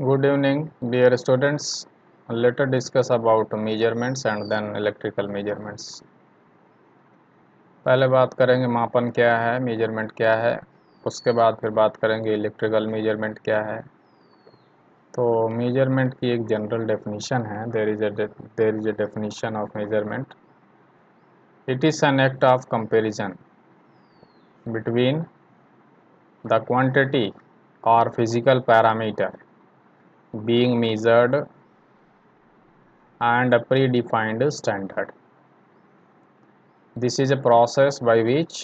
Good evening, dear students. Let us discuss about measurements and then electrical measurements. पहले बात करेंगे मापन क्या है, मेजरमेंट क्या है, उसके बाद फिर बात करेंगे इलेक्ट्रिकल मेजरमेंट क्या है। तो मेजरमेंट की एक जनरल डेफिनेशन है, there is a definition of measurement. It is an act of comparison between the quantity or physical parameter being measured and a predefined standard. This is a process by which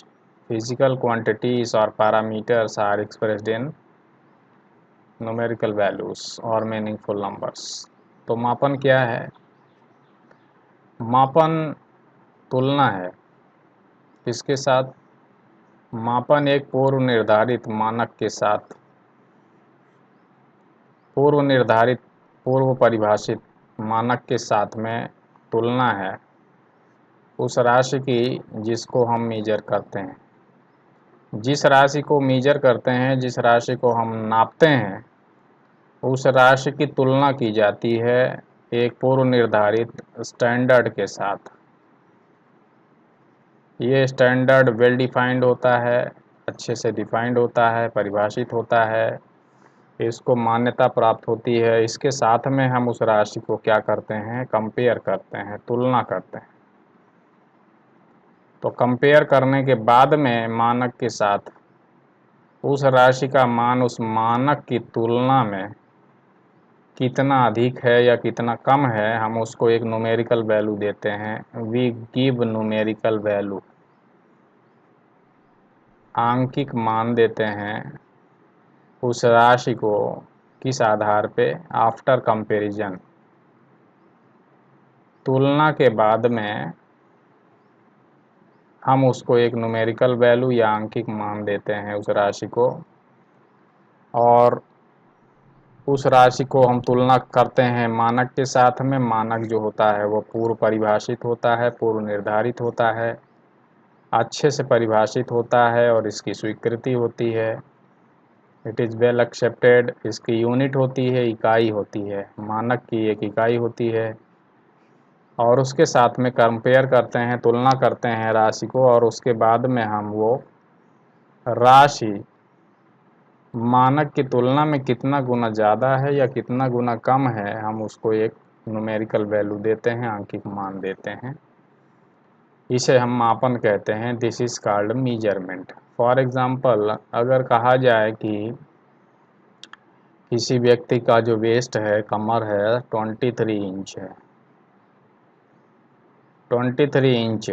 physical quantities or parameters are expressed in numerical values or meaningful numbers. तो मापन क्या है? मापन तुलना है। किसके साथ? मापन एक पूर्व निर्धारित मानक के साथ, पूर्व परिभाषित मानक के साथ में तुलना है उस राशि की जिसको हम मेजर करते हैं। जिस राशि को मेजर करते हैं, जिस राशि को हम नापते हैं, उस राशि की तुलना की जाती है एक पूर्व निर्धारित स्टैंडर्ड के साथ। ये स्टैंडर्ड वेल डिफाइंड होता है, अच्छे से डिफाइंड होता है, परिभाषित होता है, इसको मान्यता प्राप्त होती है। इसके साथ में हम उस राशि को क्या करते हैं? कंपेयर करते हैं, तुलना करते हैं। तो कंपेयर करने के बाद में मानक के साथ उस राशि का मान उस मानक की तुलना में कितना अधिक है या कितना कम है, हम उसको एक न्यूमेरिकल वैल्यू देते हैं। वी गिव न्यूमेरिकल वैल्यू, आंकिक मान देते हैं उस राशि को। किस आधार पे? आफ्टर कंपैरिजन, तुलना के बाद में हम उसको एक न्यूमेरिकल वैल्यू या आंकिक मान देते हैं उस राशि को, और उस राशि को हम तुलना करते हैं मानक के साथ में। मानक जो होता है वो पूर्व परिभाषित होता है, पूर्व निर्धारित होता है, अच्छे से परिभाषित होता है और इसकी स्वीकृति होती है। It is well accepted. इसकी यूनिट होती है, इकाई होती है, मानक की एक इकाई होती है। और उसके साथ में कंपेयर करते हैं, तुलना करते हैं राशि को, और उसके बाद में हम वो राशि मानक की तुलना में कितना गुना ज़्यादा है या कितना गुना कम है, हम उसको एक न्यूमेरिकल वैल्यू देते हैं, आंकिक मान देते हैं। इसे हम मापन कहते हैं। This is called measurement. For example, अगर कहा जाए कि किसी व्यक्ति का जो वेस्ट है, कमर है, 23 इंच है, 23 इंच,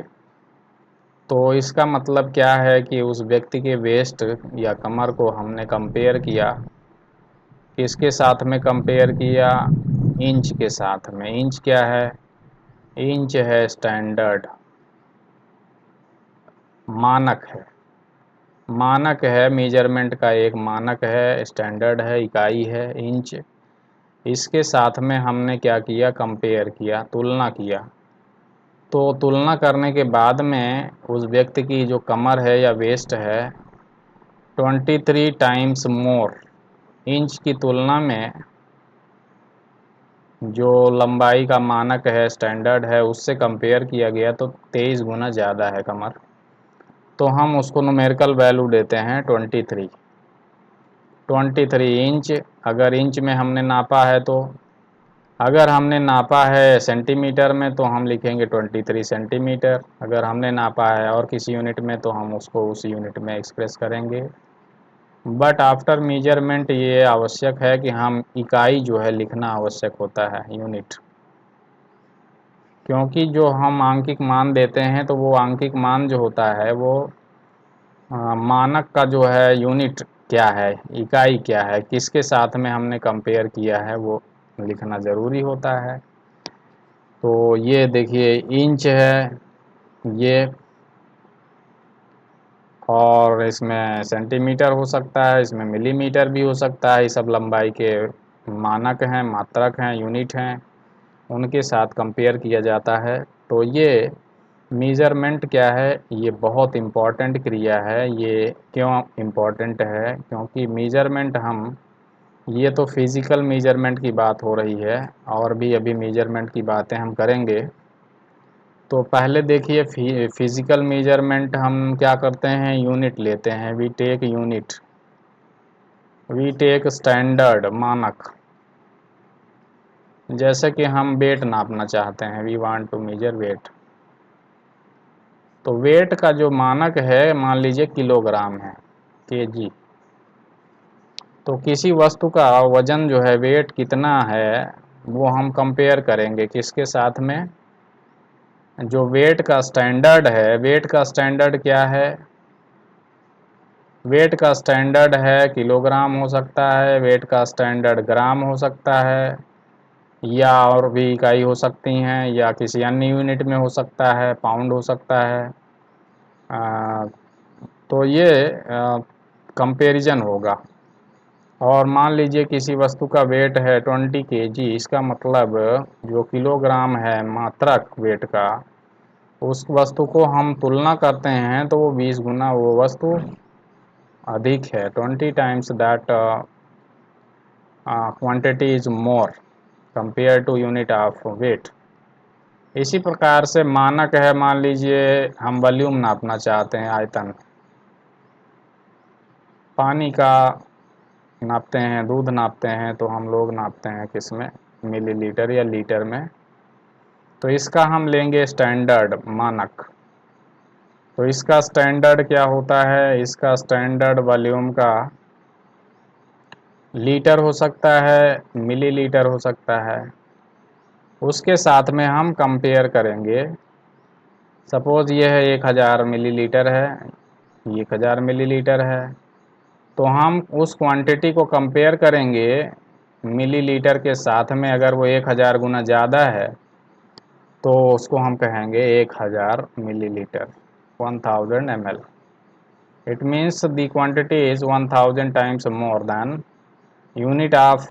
तो इसका मतलब क्या है कि उस व्यक्ति के वेस्ट या कमर को हमने कंपेयर किया। किसके साथ में कंपेयर किया? इंच के साथ में। इंच क्या है? इंच है स्टैंडर्ड, मानक है। मानक है, मेजरमेंट का एक मानक है, स्टैंडर्ड है, इकाई है, इंच। इसके साथ में हमने क्या किया? कंपेयर किया, तुलना किया। तो तुलना करने के बाद में उस व्यक्ति की जो कमर है या वेस्ट है, 23 टाइम्स मोर, इंच की तुलना में जो लंबाई का मानक है, स्टैंडर्ड है, उससे कंपेयर किया गया तो 23 गुना ज़्यादा है कमर। तो हम उसको न्यूमेरिकल वैल्यू देते हैं 23। 23 इंच। अगर इंच में हमने नापा है तो, अगर हमने नापा है सेंटीमीटर में तो हम लिखेंगे 23 सेंटीमीटर। अगर हमने नापा है और किसी यूनिट में तो हम उसको उस यूनिट में एक्सप्रेस करेंगे। बट आफ्टर मेजरमेंट ये आवश्यक है कि हम इकाई जो है लिखना आवश्यक होता है, यूनिट। क्योंकि जो हम आंकिक मान देते हैं तो वो आंकिक मान जो होता है वो मानक का जो है यूनिट क्या है, इकाई क्या है, किसके साथ में हमने कंपेयर किया है, वो लिखना ज़रूरी होता है। तो ये देखिए इंच है ये, और इसमें सेंटीमीटर हो सकता है, इसमें मिलीमीटर भी हो सकता है। ये सब लंबाई के मानक हैं, मात्रक हैं, यूनिट हैं, उनके साथ कंपेयर किया जाता है। तो ये मेज़रमेंट क्या है? ये बहुत इम्पॉर्टेंट क्रिया है। ये क्यों इम्पॉर्टेंट है? क्योंकि मेज़रमेंट हम ये तो फिज़िकल मेजरमेंट की बात हो रही है, और भी अभी मेजरमेंट की बातें हम करेंगे। तो पहले देखिए फिज़िकल मेजरमेंट हम क्या करते हैं, यूनिट लेते हैं, we take unit, we take standard, मानक। जैसे कि हम वेट नापना चाहते हैं, we want to measure weight, तो वेट का जो मानक है मान लीजिए किलोग्राम है, केजी। तो किसी वस्तु का वजन जो है, वेट कितना है, वो हम कंपेयर करेंगे किसके साथ में, जो वेट का स्टैंडर्ड है। वेट का स्टैंडर्ड क्या है, वेट का स्टैंडर्ड है किलोग्राम हो सकता है, वेट का स्टैंडर्ड ग्राम हो सकता है, या और भी इकाई हो सकती हैं, या किसी अन्य यूनिट में हो सकता है, पाउंड हो सकता है। तो ये कंपैरिजन होगा। और मान लीजिए किसी वस्तु का वेट है 20 केजी, इसका मतलब जो किलोग्राम है मात्रक वेट का, उस वस्तु को हम तुलना करते हैं तो वो 20 गुना वो वस्तु अधिक है, 20 times that quantity is more compare to unit of weight. इसी प्रकार से मानक है, मान लीजिए हम वॉल्यूम नापना चाहते हैं, आयतन, पानी का नापते हैं, दूध नापते हैं, तो हम लोग नापते हैं किस में, मिलीलीटर या लीटर में। तो इसका हम लेंगे स्टैंडर्ड, मानक। तो इसका स्टैंडर्ड क्या होता है, इसका स्टैंडर्ड वॉल्यूम का लीटर हो सकता है, मिलीलीटर हो सकता है। उसके साथ में हम कंपेयर करेंगे, सपोज़ ये है 1000 मिलीलीटर है, 1000 मिलीलीटर है, तो हम उस क्वांटिटी को कंपेयर करेंगे मिलीलीटर के साथ में। अगर वो 1000 गुना ज़्यादा है तो उसको हम कहेंगे 1000 millilitre, 1000 ml। It means the quantity is 1000 times more than unit of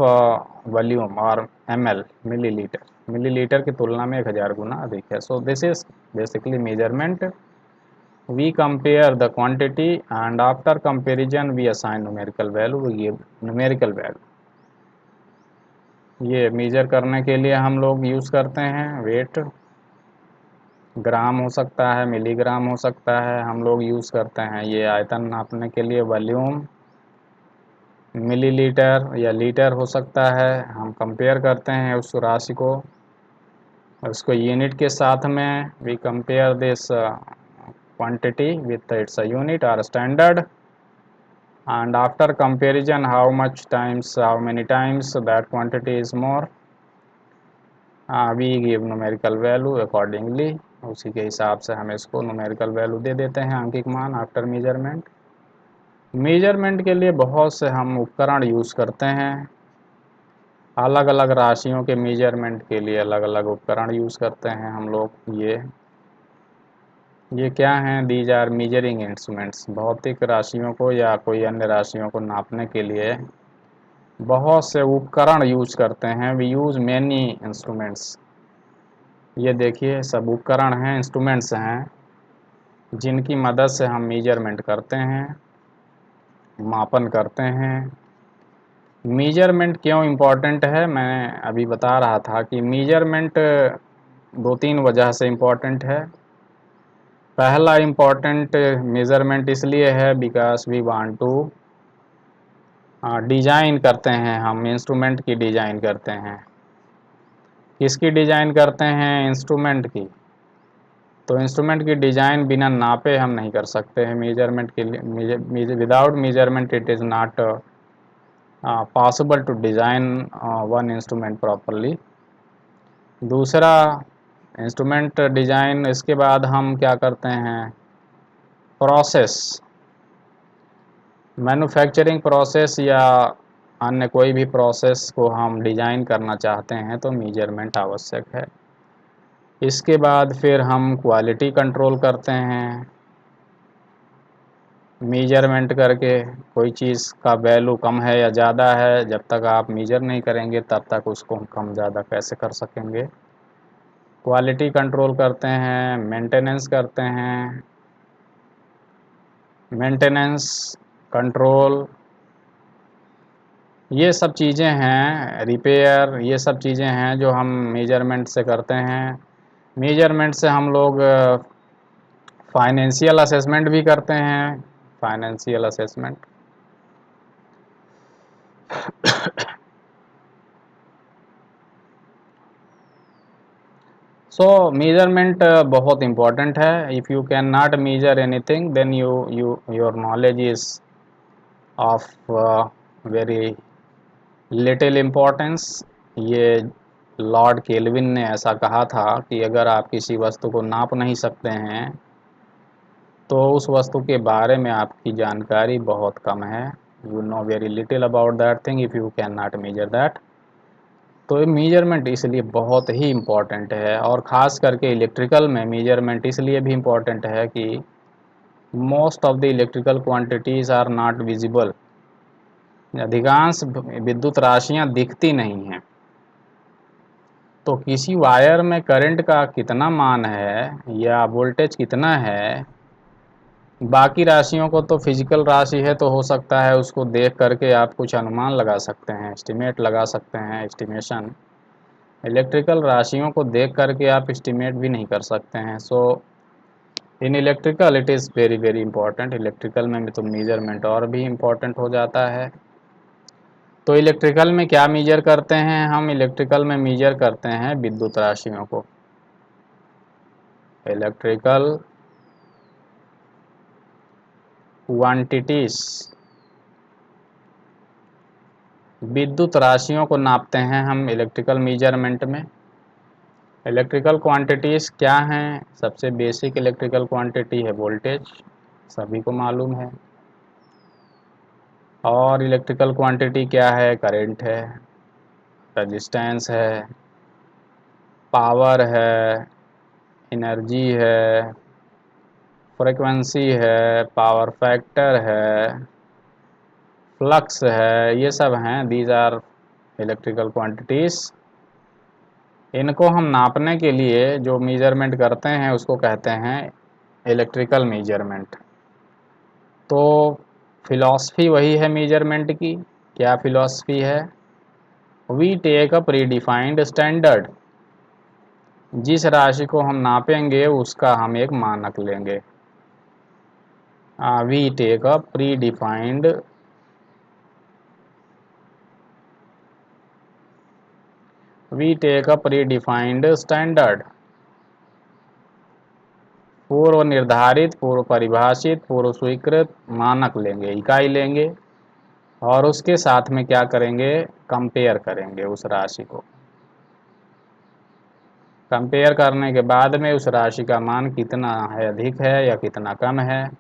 volume और ml, मिलीलीटर। मिलीलीटर की तुलना में 1000 गुना अधिक है। So this is basically measurement. We compare the quantity and after comparison we assign numerical value, we give numerical value। ये major करने के लिए हम लोग यूज़ करते हैं वेट, ग्राम हो सकता है, मिलीग्राम हो सकता है, हम लोग यूज़ करते हैं ये आयतन नापने के लिए वॉल्यूम, मिलीलीटर या लीटर हो सकता है। हम कंपेयर करते हैं उस राशि को, उसको यूनिट के साथ में, we compare this quantity with its unit or standard, and after comparison how many times that quantity is more, we give numerical value accordingly। उसी के हिसाब से हम इसको numerical value दे देते हैं, अंकिक मान, आफ्टर मेजरमेंट। मेजरमेंट के लिए बहुत से हम उपकरण यूज़ करते हैं, अलग अलग राशियों के मेजरमेंट के लिए अलग अलग उपकरण यूज़ करते हैं हम लोग। ये क्या हैं, दीज आर मेजरिंग इंस्ट्रूमेंट्स। भौतिक राशियों को या कोई अन्य राशियों को नापने के लिए बहुत से उपकरण यूज करते हैं, वी यूज़ मैनी इंस्ट्रूमेंट्स। ये देखिए सब उपकरण हैं, इंस्ट्रूमेंट्स हैं, जिनकी मदद से हम मेजरमेंट करते हैं, मापन करते हैं। मेजरमेंट क्यों इम्पॉर्टेंट है, मैं अभी बता रहा था कि मेजरमेंट दो तीन वजह से इम्पॉर्टेंट है। पहला इम्पॉर्टेंट मेज़रमेंट इसलिए है because we want to design करते हैं, हम इंस्ट्रूमेंट की डिज़ाइन करते हैं। किसकी डिज़ाइन करते हैं, इंस्ट्रूमेंट की। तो इंस्ट्रूमेंट की डिज़ाइन बिना नापे हम नहीं कर सकते हैं। मेजरमेंट के लिए without measurement it is not possible to design one instrument properly. दूसरा, इंस्ट्रूमेंट डिज़ाइन, इसके बाद हम क्या करते हैं, प्रोसेस, मैन्युफैक्चरिंग प्रोसेस या अन्य कोई भी प्रोसेस को हम डिज़ाइन करना चाहते हैं तो मेजरमेंट आवश्यक है। इसके बाद फिर हम क्वालिटी कंट्रोल करते हैं मेजरमेंट करके। कोई चीज़ का वैल्यू कम है या ज़्यादा है, जब तक आप मेजर नहीं करेंगे तब तक उसको कम ज़्यादा कैसे कर सकेंगे। क्वालिटी कंट्रोल करते हैं, मेंटेनेंस करते हैं। मेंटेनेंस, कंट्रोल ये सब चीज़ें हैं, रिपेयर, ये सब चीज़ें हैं जो हम मेजरमेंट से करते हैं। मेजरमेंट से हम लोग फाइनेंशियल असेसमेंट भी करते हैं, फाइनेंशियल असेसमेंट। सो मेजरमेंट बहुत इम्पोर्टेंट है। If you can not measure anything then you your knowledge is of very little importance. ये लॉर्ड केल्विन ने ऐसा कहा था कि अगर आप किसी वस्तु को नाप नहीं सकते हैं तो उस वस्तु के बारे में आपकी जानकारी बहुत कम है। You know very little about that thing if you can not measure that. तो ये मेजरमेंट इसलिए बहुत ही इम्पॉर्टेंट है, और ख़ास करके इलेक्ट्रिकल में मेजरमेंट इसलिए भी इम्पॉर्टेंट है कि most of the electrical quantities are not visible. अधिकांश विद्युत राशियाँ दिखती नहीं हैं। तो किसी वायर में करंट का कितना मान है या वोल्टेज कितना है, बाकी राशियों को तो फिजिकल राशि है तो हो सकता है उसको देख करके आप कुछ अनुमान लगा सकते हैं, एस्टिमेट लगा सकते हैं, एस्टिमेशन। इलेक्ट्रिकल राशियों को देख करके आप एस्टिमेट भी नहीं कर सकते हैं। So in electrical it is very very important. Electrical में तो मेजरमेंट और भी इम्पॉर्टेंट हो जाता है। तो इलेक्ट्रिकल में क्या मेजर करते हैं हम? इलेक्ट्रिकल में मेजर करते हैं विद्युत राशियों को। इलेक्ट्रिकल क्वांटिटीज, विद्युत राशियों को नापते हैं हम इलेक्ट्रिकल मेजरमेंट में। इलेक्ट्रिकल क्वांटिटीज़ क्या हैं? सबसे बेसिक इलेक्ट्रिकल क्वांटिटी है वोल्टेज, सभी को मालूम है। और इलेक्ट्रिकल क्वांटिटी क्या है? करंट है, रेजिस्टेंस है, पावर है, एनर्जी है, फ्रीक्वेंसी है, पावर फैक्टर है, फ्लक्स है, ये सब हैं। These are electrical quantities. इनको हम नापने के लिए जो मेजरमेंट करते हैं उसको कहते हैं इलेक्ट्रिकल मेजरमेंट। तो फिलॉसफी वही है मेजरमेंट की। क्या फिलॉसफी है? We take a predefined standard. जिस राशि को हम नापेंगे उसका हम एक मानक लेंगे। We take a predefined standard. पूर्व निर्धारित, पूर्व परिभाषित, पूर्व स्वीकृत मानक लेंगे, इकाई लेंगे, और उसके साथ में क्या करेंगे? कंपेयर करेंगे उस राशि को। कंपेयर करने के बाद में उस राशि का मान कितना है, अधिक है या कितना कम है,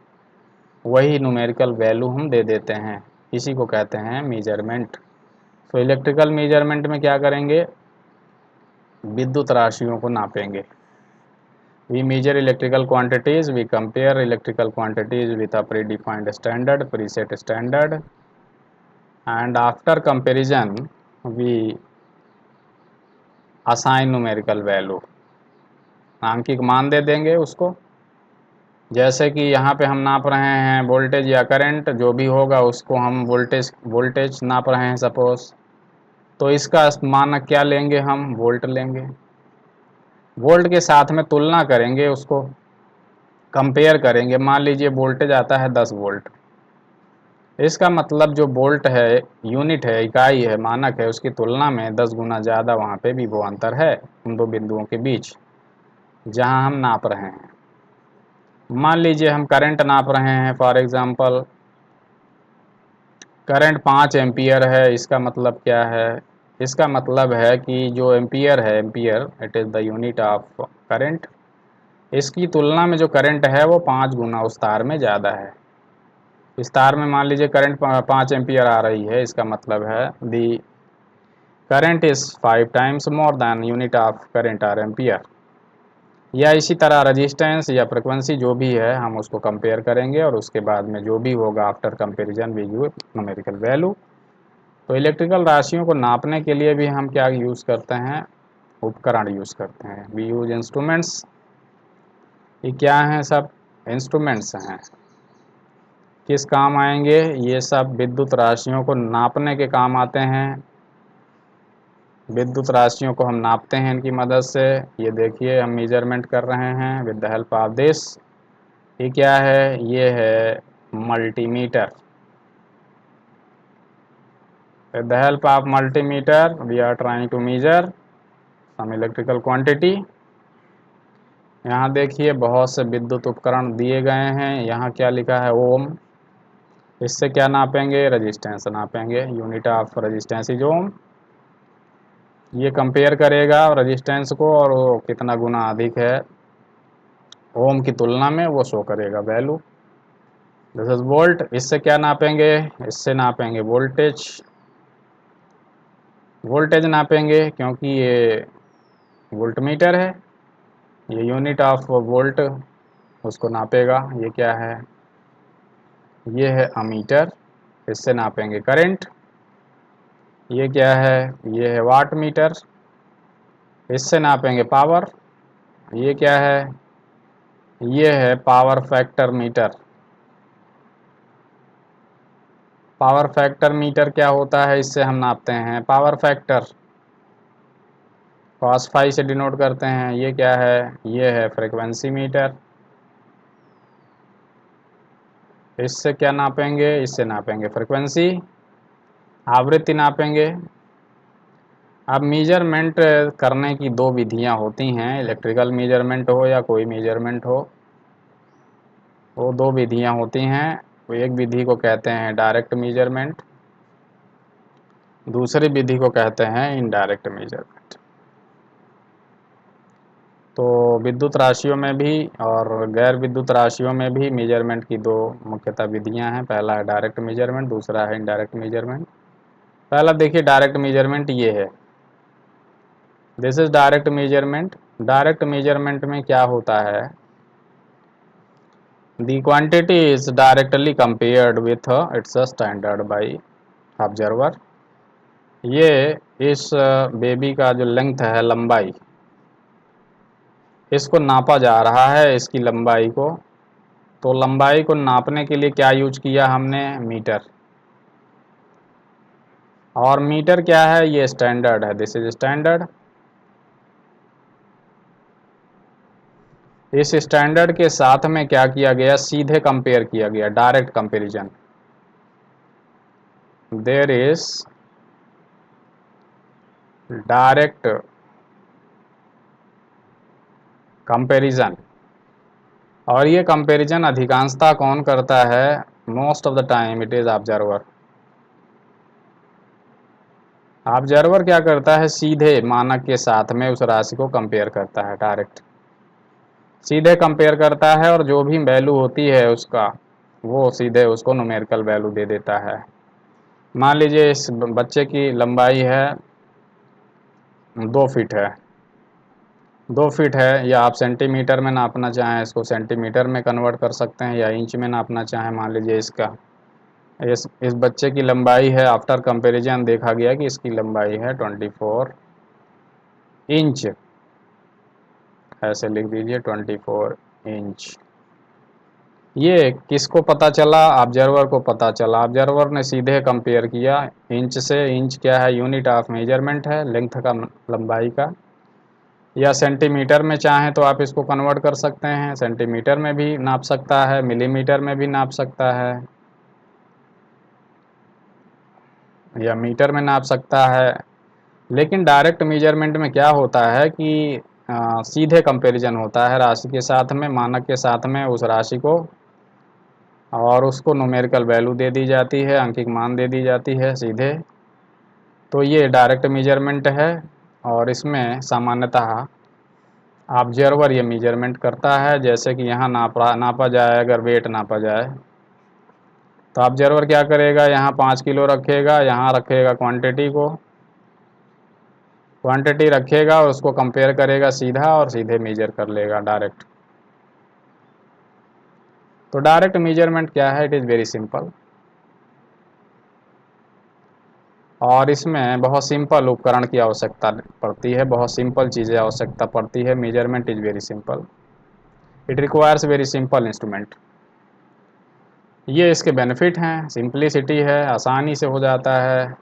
वही न्यूमेरिकल वैल्यू हम दे देते हैं। इसी को कहते हैं मेजरमेंट। तो इलेक्ट्रिकल मेजरमेंट में क्या करेंगे? विद्युत राशियों को नापेंगे। We measure electrical quantities, we compare electrical quantities with a predefined standard, preset standard, and after comparison we assign numerical value. आंकिक मान दे देंगे उसको। जैसे कि यहाँ पे हम नाप रहे हैं वोल्टेज या करंट, जो भी होगा उसको हम वोल्टेज नाप रहे हैं सपोज, तो इसका मानक क्या लेंगे? हम वोल्ट लेंगे। वोल्ट के साथ में तुलना करेंगे, उसको कंपेयर करेंगे। मान लीजिए वोल्टेज आता है 10 वोल्ट, इसका मतलब जो वोल्ट है, यूनिट है, इकाई है, मानक है, उसकी तुलना में 10 गुना ज़्यादा वहाँ पे भी वो अंतर है उन दो बिंदुओं के बीच जहाँ हम नाप रहे हैं। मान लीजिए हम करंट नाप रहे हैं, फॉर एग्जांपल करंट 5 एम्पियर है। इसका मतलब क्या है? इसका मतलब है कि जो एम्पियर है, ampere it is the unit of current, इसकी तुलना में जो करंट है वो 5 गुना उस तार में ज़्यादा है। इस तार में मान लीजिए करंट 5 एम्पियर आ रही है, इसका मतलब है the current is 5 times more than unit of current or ampere. या इसी तरह रेजिस्टेंस या फ्रिक्वेंसी जो भी है हम उसको कंपेयर करेंगे, और उसके बाद में जो भी होगा after comparison we use numerical value. तो इलेक्ट्रिकल राशियों को नापने के लिए भी हम क्या यूज़ करते हैं? उपकरण यूज़ करते हैं। We use instruments. ये क्या हैं? सब इंस्ट्रूमेंट्स हैं। किस काम आएंगे? ये सब विद्युत राशियों को नापने के काम आते हैं। विद्युत राशियों को हम नापते हैं इनकी मदद से। ये देखिए हम मेजरमेंट कर रहे हैं with the help of this. ये क्या है? ये है multimeter. With the help of multimeter we are trying to measure some electrical quantity. यहाँ देखिए बहुत से विद्युत उपकरण दिए गए हैं। यहाँ क्या लिखा है? ओम। इससे क्या नापेंगे? रेजिस्टेंस नापेंगे। Unit of resistance is ohm. ये कंपेयर करेगा रेजिस्टेंस को और वो कितना गुना अधिक है ओम की तुलना में, वो शो करेगा वैल्यू। This is volt. इससे क्या नापेंगे? इससे नापेंगे वोल्टेज। वोल्टेज नापेंगे क्योंकि ये वोल्टमीटर है। ये यूनिट ऑफ वोल्ट उसको नापेगा। ये क्या है? ये है अमीटर। इससे नापेंगे करंट। ये क्या है? ये है वाट मीटर। इससे नापेंगे पावर। ये क्या है? ये है power factor metre. Power factor metre क्या होता है? इससे हम नापते हैं पावर फैक्टर। cos फाई से डिनोट करते हैं। ये क्या है? ये है फ्रीक्वेंसी मीटर। इससे क्या नापेंगे? इससे नापेंगे फ्रीक्वेंसी, आवृत्ति नापेंगे। अब मेजरमेंट करने की दो विधियां होती हैं, इलेक्ट्रिकल मेजरमेंट हो या कोई मेजरमेंट हो, वो दो विधियां होती हैं। एक विधि को कहते हैं डायरेक्ट मेजरमेंट, दूसरी विधि को कहते हैं इनडायरेक्ट मेजरमेंट। तो विद्युत राशियों में भी और गैर विद्युत राशियों में भी मेजरमेंट की दो मुख्यतः विधियां हैं। पहला है डायरेक्ट मेजरमेंट, दूसरा है इनडायरेक्ट मेजरमेंट। पहला देखिए डायरेक्ट मेजरमेंट ये है। This is direct measurement. Direct measurement में क्या होता है? The quantity is directly compared with its standard by observer. ये इस बेबी का जो लेंथ है, लंबाई, इसको नापा जा रहा है, इसकी लंबाई को। तो लंबाई को नापने के लिए क्या यूज किया हमने? मीटर। और मीटर क्या है? ये स्टैंडर्ड है। This is standard. इस स्टैंडर्ड के साथ में क्या किया गया? सीधे कंपेयर किया गया, direct comparison. There is direct comparison. और ये कंपैरिजन अधिकांशतः कौन करता है? Most of the time it is observer. Observer क्या करता है? सीधे मानक के साथ में उस राशि को कंपेयर करता है, डायरेक्ट सीधे कंपेयर करता है, और जो भी वैल्यू होती है उसका, वो सीधे उसको न्यूमेरिकल वैल्यू दे देता है। मान लीजिए इस बच्चे की लंबाई है 2 फीट है, 2 फीट है, या आप सेंटीमीटर में नापना चाहें इसको सेंटीमीटर में कन्वर्ट कर सकते हैं, या इंच में नापना चाहें। मान लीजिए इसका इस बच्चे की लंबाई है, आफ्टर कंपैरिजन देखा गया कि इसकी लंबाई है 24 इंच। ऐसे लिख दीजिए 24 इंच। ये किसको पता चला? ऑब्जर्वर को पता चला। ऑब्जर्वर ने सीधे कंपेयर किया इंच से। इंच क्या है? यूनिट ऑफ मेजरमेंट है, लेंथ का, लंबाई का। या सेंटीमीटर में चाहें तो आप इसको कन्वर्ट कर सकते हैं, सेंटीमीटर में भी नाप सकता है, मिलीमीटर में भी नाप सकता है, या मीटर में नाप सकता है। लेकिन डायरेक्ट मेजरमेंट में क्या होता है कि सीधे कंपैरिजन होता है राशि के साथ में, मानक के साथ में, उस राशि को, और उसको न्यूमेरिकल वैल्यू दे दी जाती है, अंकिक मान दे दी जाती है सीधे। तो ये डायरेक्ट मेजरमेंट है। और इसमें सामान्यतः ऑब्जर्वर ये मेजरमेंट करता है। जैसे कि यहाँ नापा जाए, अगर वेट नापा जाए तो ऑब्जर्वर क्या करेगा? यहाँ 5 किलो रखेगा, यहाँ रखेगा क्वांटिटी को, क्वांटिटी रखेगा और उसको कंपेयर करेगा सीधा, और सीधे मेजर कर लेगा डायरेक्ट। तो डायरेक्ट मेजरमेंट क्या है? It is very simple. और इसमें बहुत सिंपल उपकरण की आवश्यकता पड़ती है, बहुत सिंपल चीज़ें आवश्यकता पड़ती है। Measurement is very simple, it requires very simple instrument. ये इसके बेनिफिट हैं, सिंप्लिसिटी है, आसानी से हो जाता है।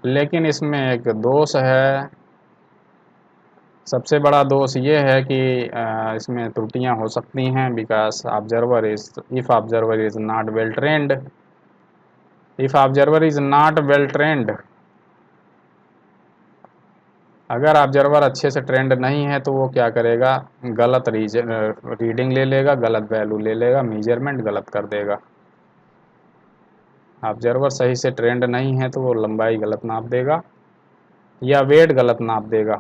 लेकिन इसमें एक दोष है, सबसे बड़ा दोष ये है कि इसमें त्रुटियां हो सकती हैं, because observer is if observer is not well trained, if observer is not well trained, अगर ऑब्जर्वर अच्छे से ट्रेंड नहीं है तो वो क्या करेगा, गलत रीडिंग ले लेगा, गलत वैल्यू ले लेगा, मेजरमेंट गलत कर देगा। ऑब्जर्वर सही से ट्रेंड नहीं है तो वो लंबाई गलत नाप देगा या वेट गलत नाप देगा।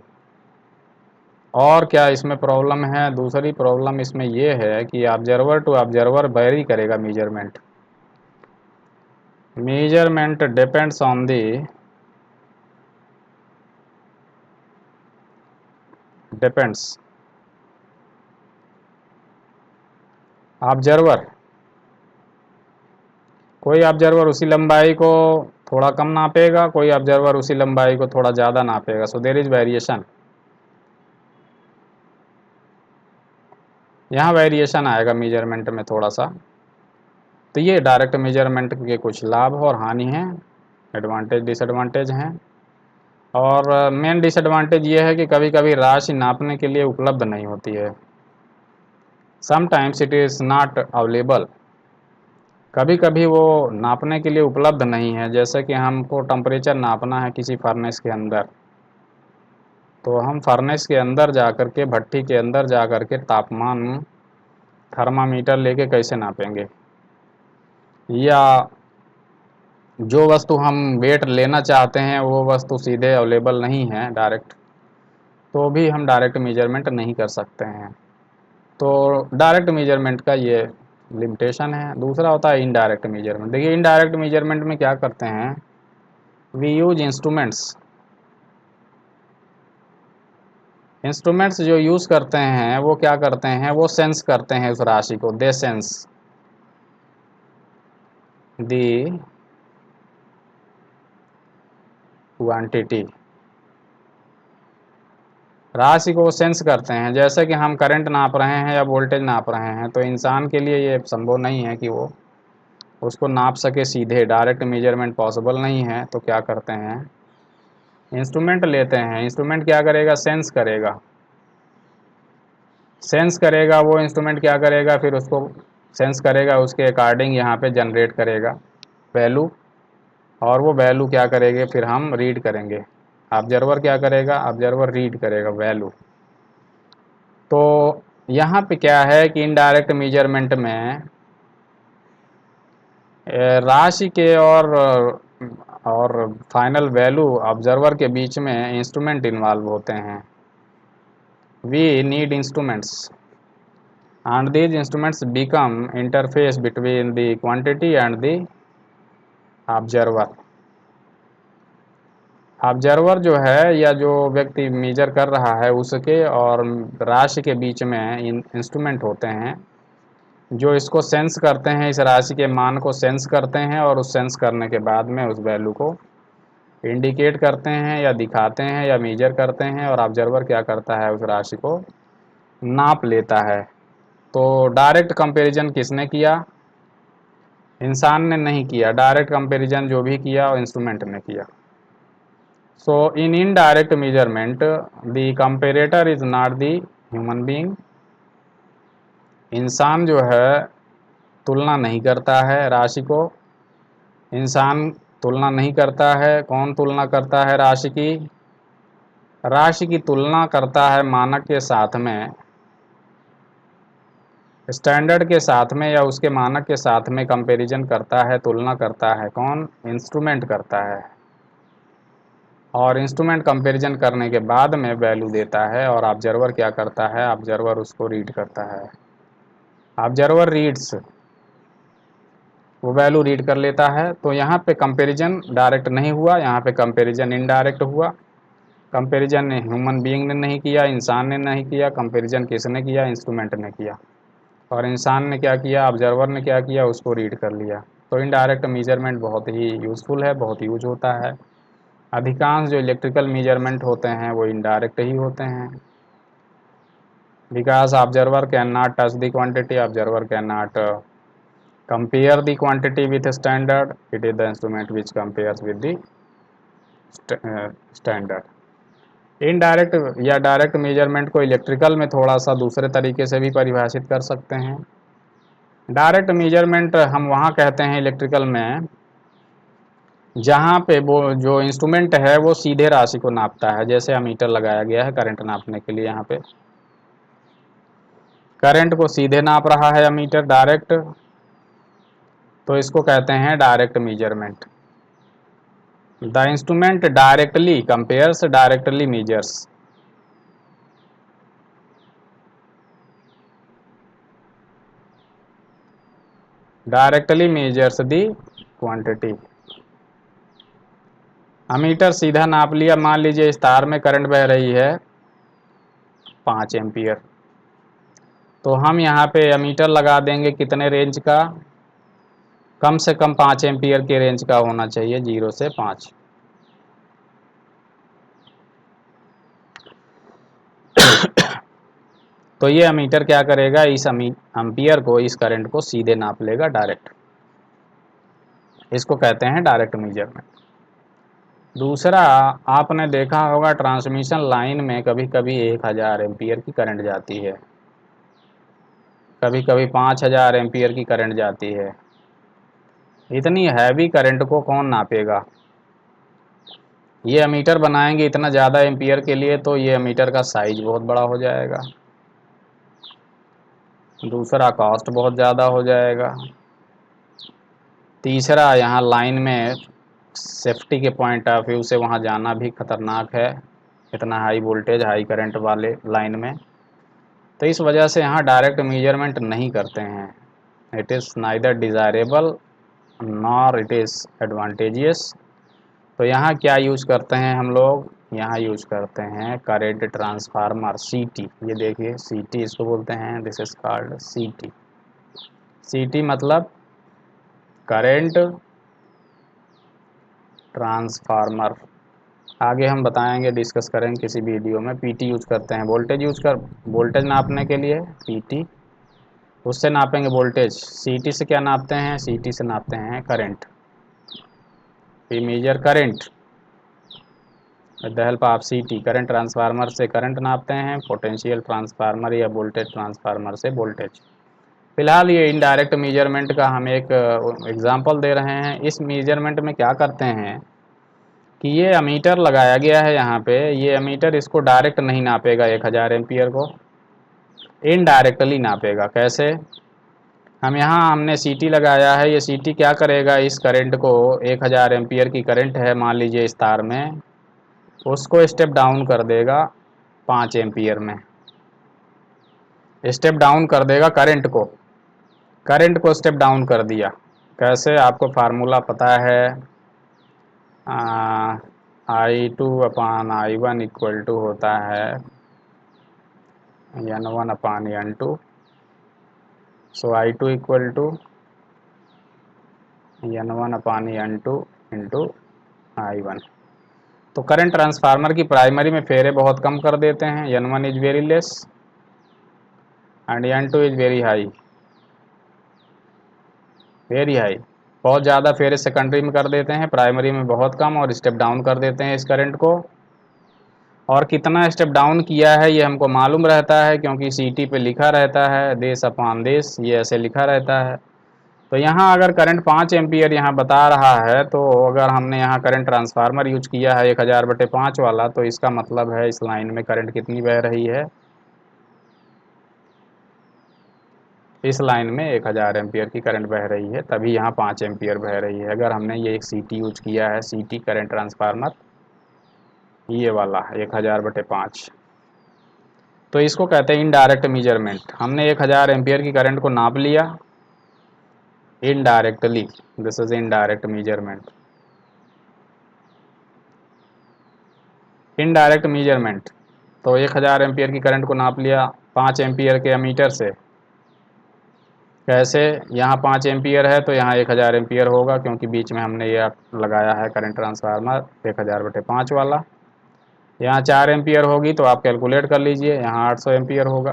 और क्या इसमें प्रॉब्लम है, दूसरी प्रॉब्लम इसमें ये है कि ऑब्जर्वर टू ऑब्जर्वर वेरी करेगा measurement. Measurement depends on the depends observer, कोई ऑब्जर्वर उसी लंबाई को थोड़ा कम नापेगा, कोई ऑब्जर्वर उसी लंबाई को थोड़ा ज़्यादा नापेगा, सो देयर इज वेरिएशन, यहाँ वेरिएशन आएगा मेजरमेंट में थोड़ा सा। तो ये डायरेक्ट मेजरमेंट के कुछ लाभ और हानि हैं, एडवांटेज डिसएडवांटेज हैं। और मेन डिसएडवांटेज ये है कि कभी कभी राशि नापने के लिए उपलब्ध नहीं होती है, sometimes it is not available, कभी कभी वो नापने के लिए उपलब्ध नहीं है। जैसे कि हमको टेम्परेचर नापना है किसी फर्नेस के अंदर, तो हम फर्नेस के अंदर जा कर के, भट्ठी के अंदर जा कर के तापमान थर्मामीटर लेके कैसे नापेंगे, या जो वस्तु हम वेट लेना चाहते हैं वो वस्तु सीधे अवेलेबल नहीं है डायरेक्ट, तो भी हम डायरेक्ट मेजरमेंट नहीं कर सकते हैं। तो डायरेक्ट मेजरमेंट का ये लिमिटेशन है। दूसरा होता है इनडायरेक्ट मेजरमेंट। देखिए इनडायरेक्ट मेजरमेंट में क्या करते हैं, वी यूज इंस्ट्रूमेंट्स, इंस्ट्रूमेंट्स जो यूज़ करते हैं वो क्या करते हैं, वो सेंस करते हैं उस राशि को, दे सेंस दी क्वांटिटी, राशि को सेंस करते हैं। जैसे कि हम करंट नाप रहे हैं या वोल्टेज नाप रहे हैं, तो इंसान के लिए ये संभव नहीं है कि वो उसको नाप सके सीधे, डायरेक्ट मेजरमेंट पॉसिबल नहीं है। तो क्या करते हैं, इंस्ट्रूमेंट लेते हैं, इंस्ट्रूमेंट क्या करेगा, सेंस करेगा, सेंस करेगा, वो इंस्ट्रूमेंट क्या करेगा, फिर उसको सेंस करेगा, उसके अकॉर्डिंग यहाँ पे जनरेट करेगा वैल्यू, और वो वैल्यू क्या करेंगे, फिर हम रीड करेंगे। ऑब्जर्वर क्या करेगा, ऑब्जर्वर रीड करेगा वैल्यू। तो यहाँ पे क्या है कि इनडायरेक्ट मेजरमेंट में राशि के और फाइनल वैल्यू ऑब्जर्वर के बीच में इंस्ट्रूमेंट इन्वॉल्व होते हैं। We need instruments and these instruments become interface between the quantity and the observer। Observer जो है या जो व्यक्ति मेजर कर रहा है उसके और राशि के बीच में इंस्ट्रूमेंट होते हैं जो इसको सेंस करते हैं, इस राशि के मान को सेंस करते हैं, और उस सेंस करने के बाद में उस वैल्यू को इंडिकेट करते हैं या दिखाते हैं या मेजर करते हैं, और ऑब्जर्वर क्या करता है, उस राशि को नाप लेता है। तो डायरेक्ट कंपैरिजन किसने किया, इंसान ने नहीं किया, डायरेक्ट कंपैरिजन जो भी किया वो इंस्ट्रूमेंट ने किया। So in indirect measurement the comparator is not the human being, इंसान जो है तुलना नहीं करता है राशि को, इंसान तुलना नहीं करता है। कौन तुलना करता है राशि की, राशि की तुलना करता है मानक के साथ में, स्टैंडर्ड के साथ में या उसके मानक के साथ में कंपैरिजन करता है, तुलना करता है। कौन, इंस्ट्रूमेंट करता है। और इंस्ट्रूमेंट कंपैरिजन करने के बाद में वैल्यू देता है, और ऑब्जर्वर क्या करता है, ऑब्जर्वर उसको रीड करता है। ऑब्जर्वर रीड्स, वो वैल्यू रीड कर लेता है। तो यहाँ पे कंपैरिजन डायरेक्ट नहीं हुआ, यहाँ पे कंपैरिजन इनडायरेक्ट हुआ। कंपैरिजन ने ह्यूमन बीइंग ने नहीं किया, इंसान ने नहीं किया, कंपैरिजन किसने किया, इंस्ट्रूमेंट ने किया। और इंसान ने क्या किया, ऑब्जर्वर ने क्या किया, उसको रीड कर लिया। तो इनडायरेक्ट मेजरमेंट बहुत ही यूज़फुल है, बहुत यूज होता है। अधिकांश जो इलेक्ट्रिकल मेजरमेंट होते हैं वो इनडायरेक्ट ही होते हैं, because observer can not touch the quantity, observer can not compare the quantity with standard, it is the instrument which compares with the standard. Indirect या डायरेक्ट मेजरमेंट को इलेक्ट्रिकल में थोड़ा सा दूसरे तरीके से भी परिभाषित कर सकते हैं। डायरेक्ट मेजरमेंट हम वहाँ कहते हैं इलेक्ट्रिकल में जहाँ पे वो जो इंस्ट्रूमेंट है वो सीधे राशि को नापता है, जैसे अमीटर लगाया गया है करंट नापने के लिए, यहाँ पे करंट को सीधे नाप रहा है अमीटर डायरेक्ट, तो इसको कहते हैं direct measurement. The instrument directly compares, directly measures. Directly measures the quantity. Ammeter सीधा नाप लिया, मान लीजिए इस तार में करंट बह रही है 5 एम्पियर, तो हम यहाँ पे अमीटर लगा देंगे कितने रेंज का, कम से कम 5 एम्पियर के रेंज का होना चाहिए, 0 से 5। तो ये अमीटर क्या करेगा, इस एम्पियर को, इस करंट को सीधे नाप लेगा डायरेक्ट, इसको कहते हैं डायरेक्ट मेजरमेंट। दूसरा, आपने देखा होगा ट्रांसमिशन लाइन में कभी कभी 1000 एम्पियर की करंट जाती है, कभी कभी 5000 एम्पियर की करंट जाती है। इतनी हैवी करंट को कौन नापेगा? ये एमीटर बनाएंगे इतना ज़्यादा एम्पियर के लिए, तो ये एमीटर का साइज बहुत बड़ा हो जाएगा, दूसरा कॉस्ट बहुत ज़्यादा हो जाएगा, तीसरा यहाँ लाइन में सेफ्टी के पॉइंट ऑफ व्यू से वहाँ जाना भी खतरनाक है, इतना हाई वोल्टेज हाई करंट वाले लाइन में। तो इस वजह से यहाँ डायरेक्ट मेजरमेंट नहीं करते हैं। It is neither desirable nor it is advantageous. तो यहाँ क्या यूज़ करते हैं हम लोग, यहाँ यूज़ करते हैं करंट ट्रांसफार्मर, सीटी। ये देखिए सीटी इसको बोलते हैं, दिस इज कॉल्ड सीटी। सीटी मतलब करंट ट्रांसफार्मर। आगे हम बताएंगे, डिस्कस करेंगे किसी वीडियो में। पीटी यूज करते हैं, वोल्टेज नापने के लिए पीटी, उससे नापेंगे वोल्टेज। सीटी से क्या नापते हैं, सीटी से नापते हैं current. We measure current with the help of CT. Current transformer से करंट नापते हैं, पोटेंशियल ट्रांसफार्मर या वोल्टेज ट्रांसफार्मर से वोल्टेज। फिलहाल ये इनडायरेक्ट मेजरमेंट का हम एक एग्जांपल दे रहे हैं। इस मेजरमेंट में क्या करते हैं कि ये अमीटर लगाया गया है यहाँ पे, ये अमीटर इसको डायरेक्ट नहीं नापेगा 1000 एम्पियर को, इनडायरेक्टली नापेगा। कैसे? हमने सीटी लगाया है, ये सीटी क्या करेगा, इस करंट को 1000 एम्पियर की करंट है मान लीजिए इस तार में, उसको स्टेप डाउन कर देगा 5 एम्पियर में, स्टेप डाउन कर देगा करंट को स्टेप डाउन कर दिया। कैसे? आपको फार्मूला पता है, I2/I1 इक्वल टू होता है N1/N2। So I2 equal to N1/N2 into I1। तो करंट ट्रांसफार्मर की प्राइमरी में फेरे बहुत कम कर देते हैं, N1 is very less and N2 is very high, बहुत ज़्यादा फेरे सेकेंडरी में कर देते हैं, प्राइमरी में बहुत कम, और स्टेप डाउन कर देते हैं इस करंट को। और कितना स्टेप डाउन किया है ये हमको मालूम रहता है, क्योंकि सीटी पे लिखा रहता है देश अपॉन देश, ये ऐसे लिखा रहता है। तो यहाँ अगर करंट 5 एम्पियर यहाँ बता रहा है, तो अगर हमने यहाँ करंट ट्रांसफार्मर यूज किया है 1000/5 वाला, तो इसका मतलब है इस लाइन में करंट कितनी बह रही है, इस लाइन में 1000 एम्पियर की करंट बह रही है, तभी यहाँ 5 एम्पियर बह रही है। अगर हमने ये एक सीटी यूज किया है, सीटी करंट ट्रांसफार्मर, ये वाला 1000/5, तो इसको कहते हैं इनडायरेक्ट मेजरमेंट। हमने 1000 एम्पियर की करंट को नाप लिया indirectly, this is indirect measurement. Indirect measurement, तो 1000 एम्पियर की करंट को नाप लिया 5 एम्पियर के एमीटर से। कैसे? यहाँ 5 एम्पियर है तो यहाँ 1000 एम्पियर होगा, क्योंकि बीच में हमने ये लगाया है करंट ट्रांसफार्मर 1000/5 वाला। यहाँ 4 एम्पियर होगी तो आप कैलकुलेट कर लीजिए, यहाँ 800 एम्पियर होगा।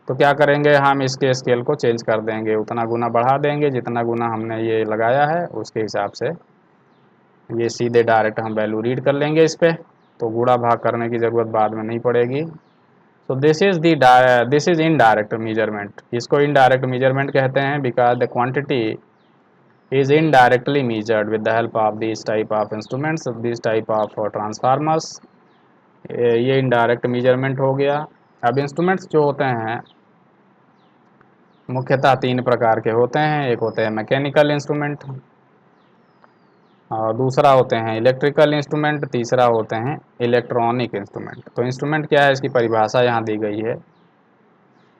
तो क्या करेंगे, हम इसके स्केल को चेंज कर देंगे, उतना गुना बढ़ा देंगे जितना गुना हमने ये लगाया है उसके हिसाब से ये सीधे डायरेक्ट हम वैल्यू रीड कर लेंगे इस पे, तो गुणा भाग करने की ज़रूरत बाद में नहीं पड़ेगी। So this is indirect measurement. इसको इनडायरेक्ट मेजरमेंट कहते हैं because the quantity is indirectly measured with the help of these type of instruments, this type of transformers। ये इनडायरेक्ट मेजरमेंट हो गया। अब इंस्ट्रूमेंट्स जो होते हैं मुख्यतः तीन प्रकार के होते हैं, एक होते हैं मैकेनिकल इंस्ट्रूमेंट, और दूसरा होते हैं इलेक्ट्रिकल इंस्ट्रूमेंट, तीसरा होते हैं इलेक्ट्रॉनिक इंस्ट्रूमेंट। तो इंस्ट्रूमेंट क्या है, इसकी परिभाषा यहाँ दी गई है।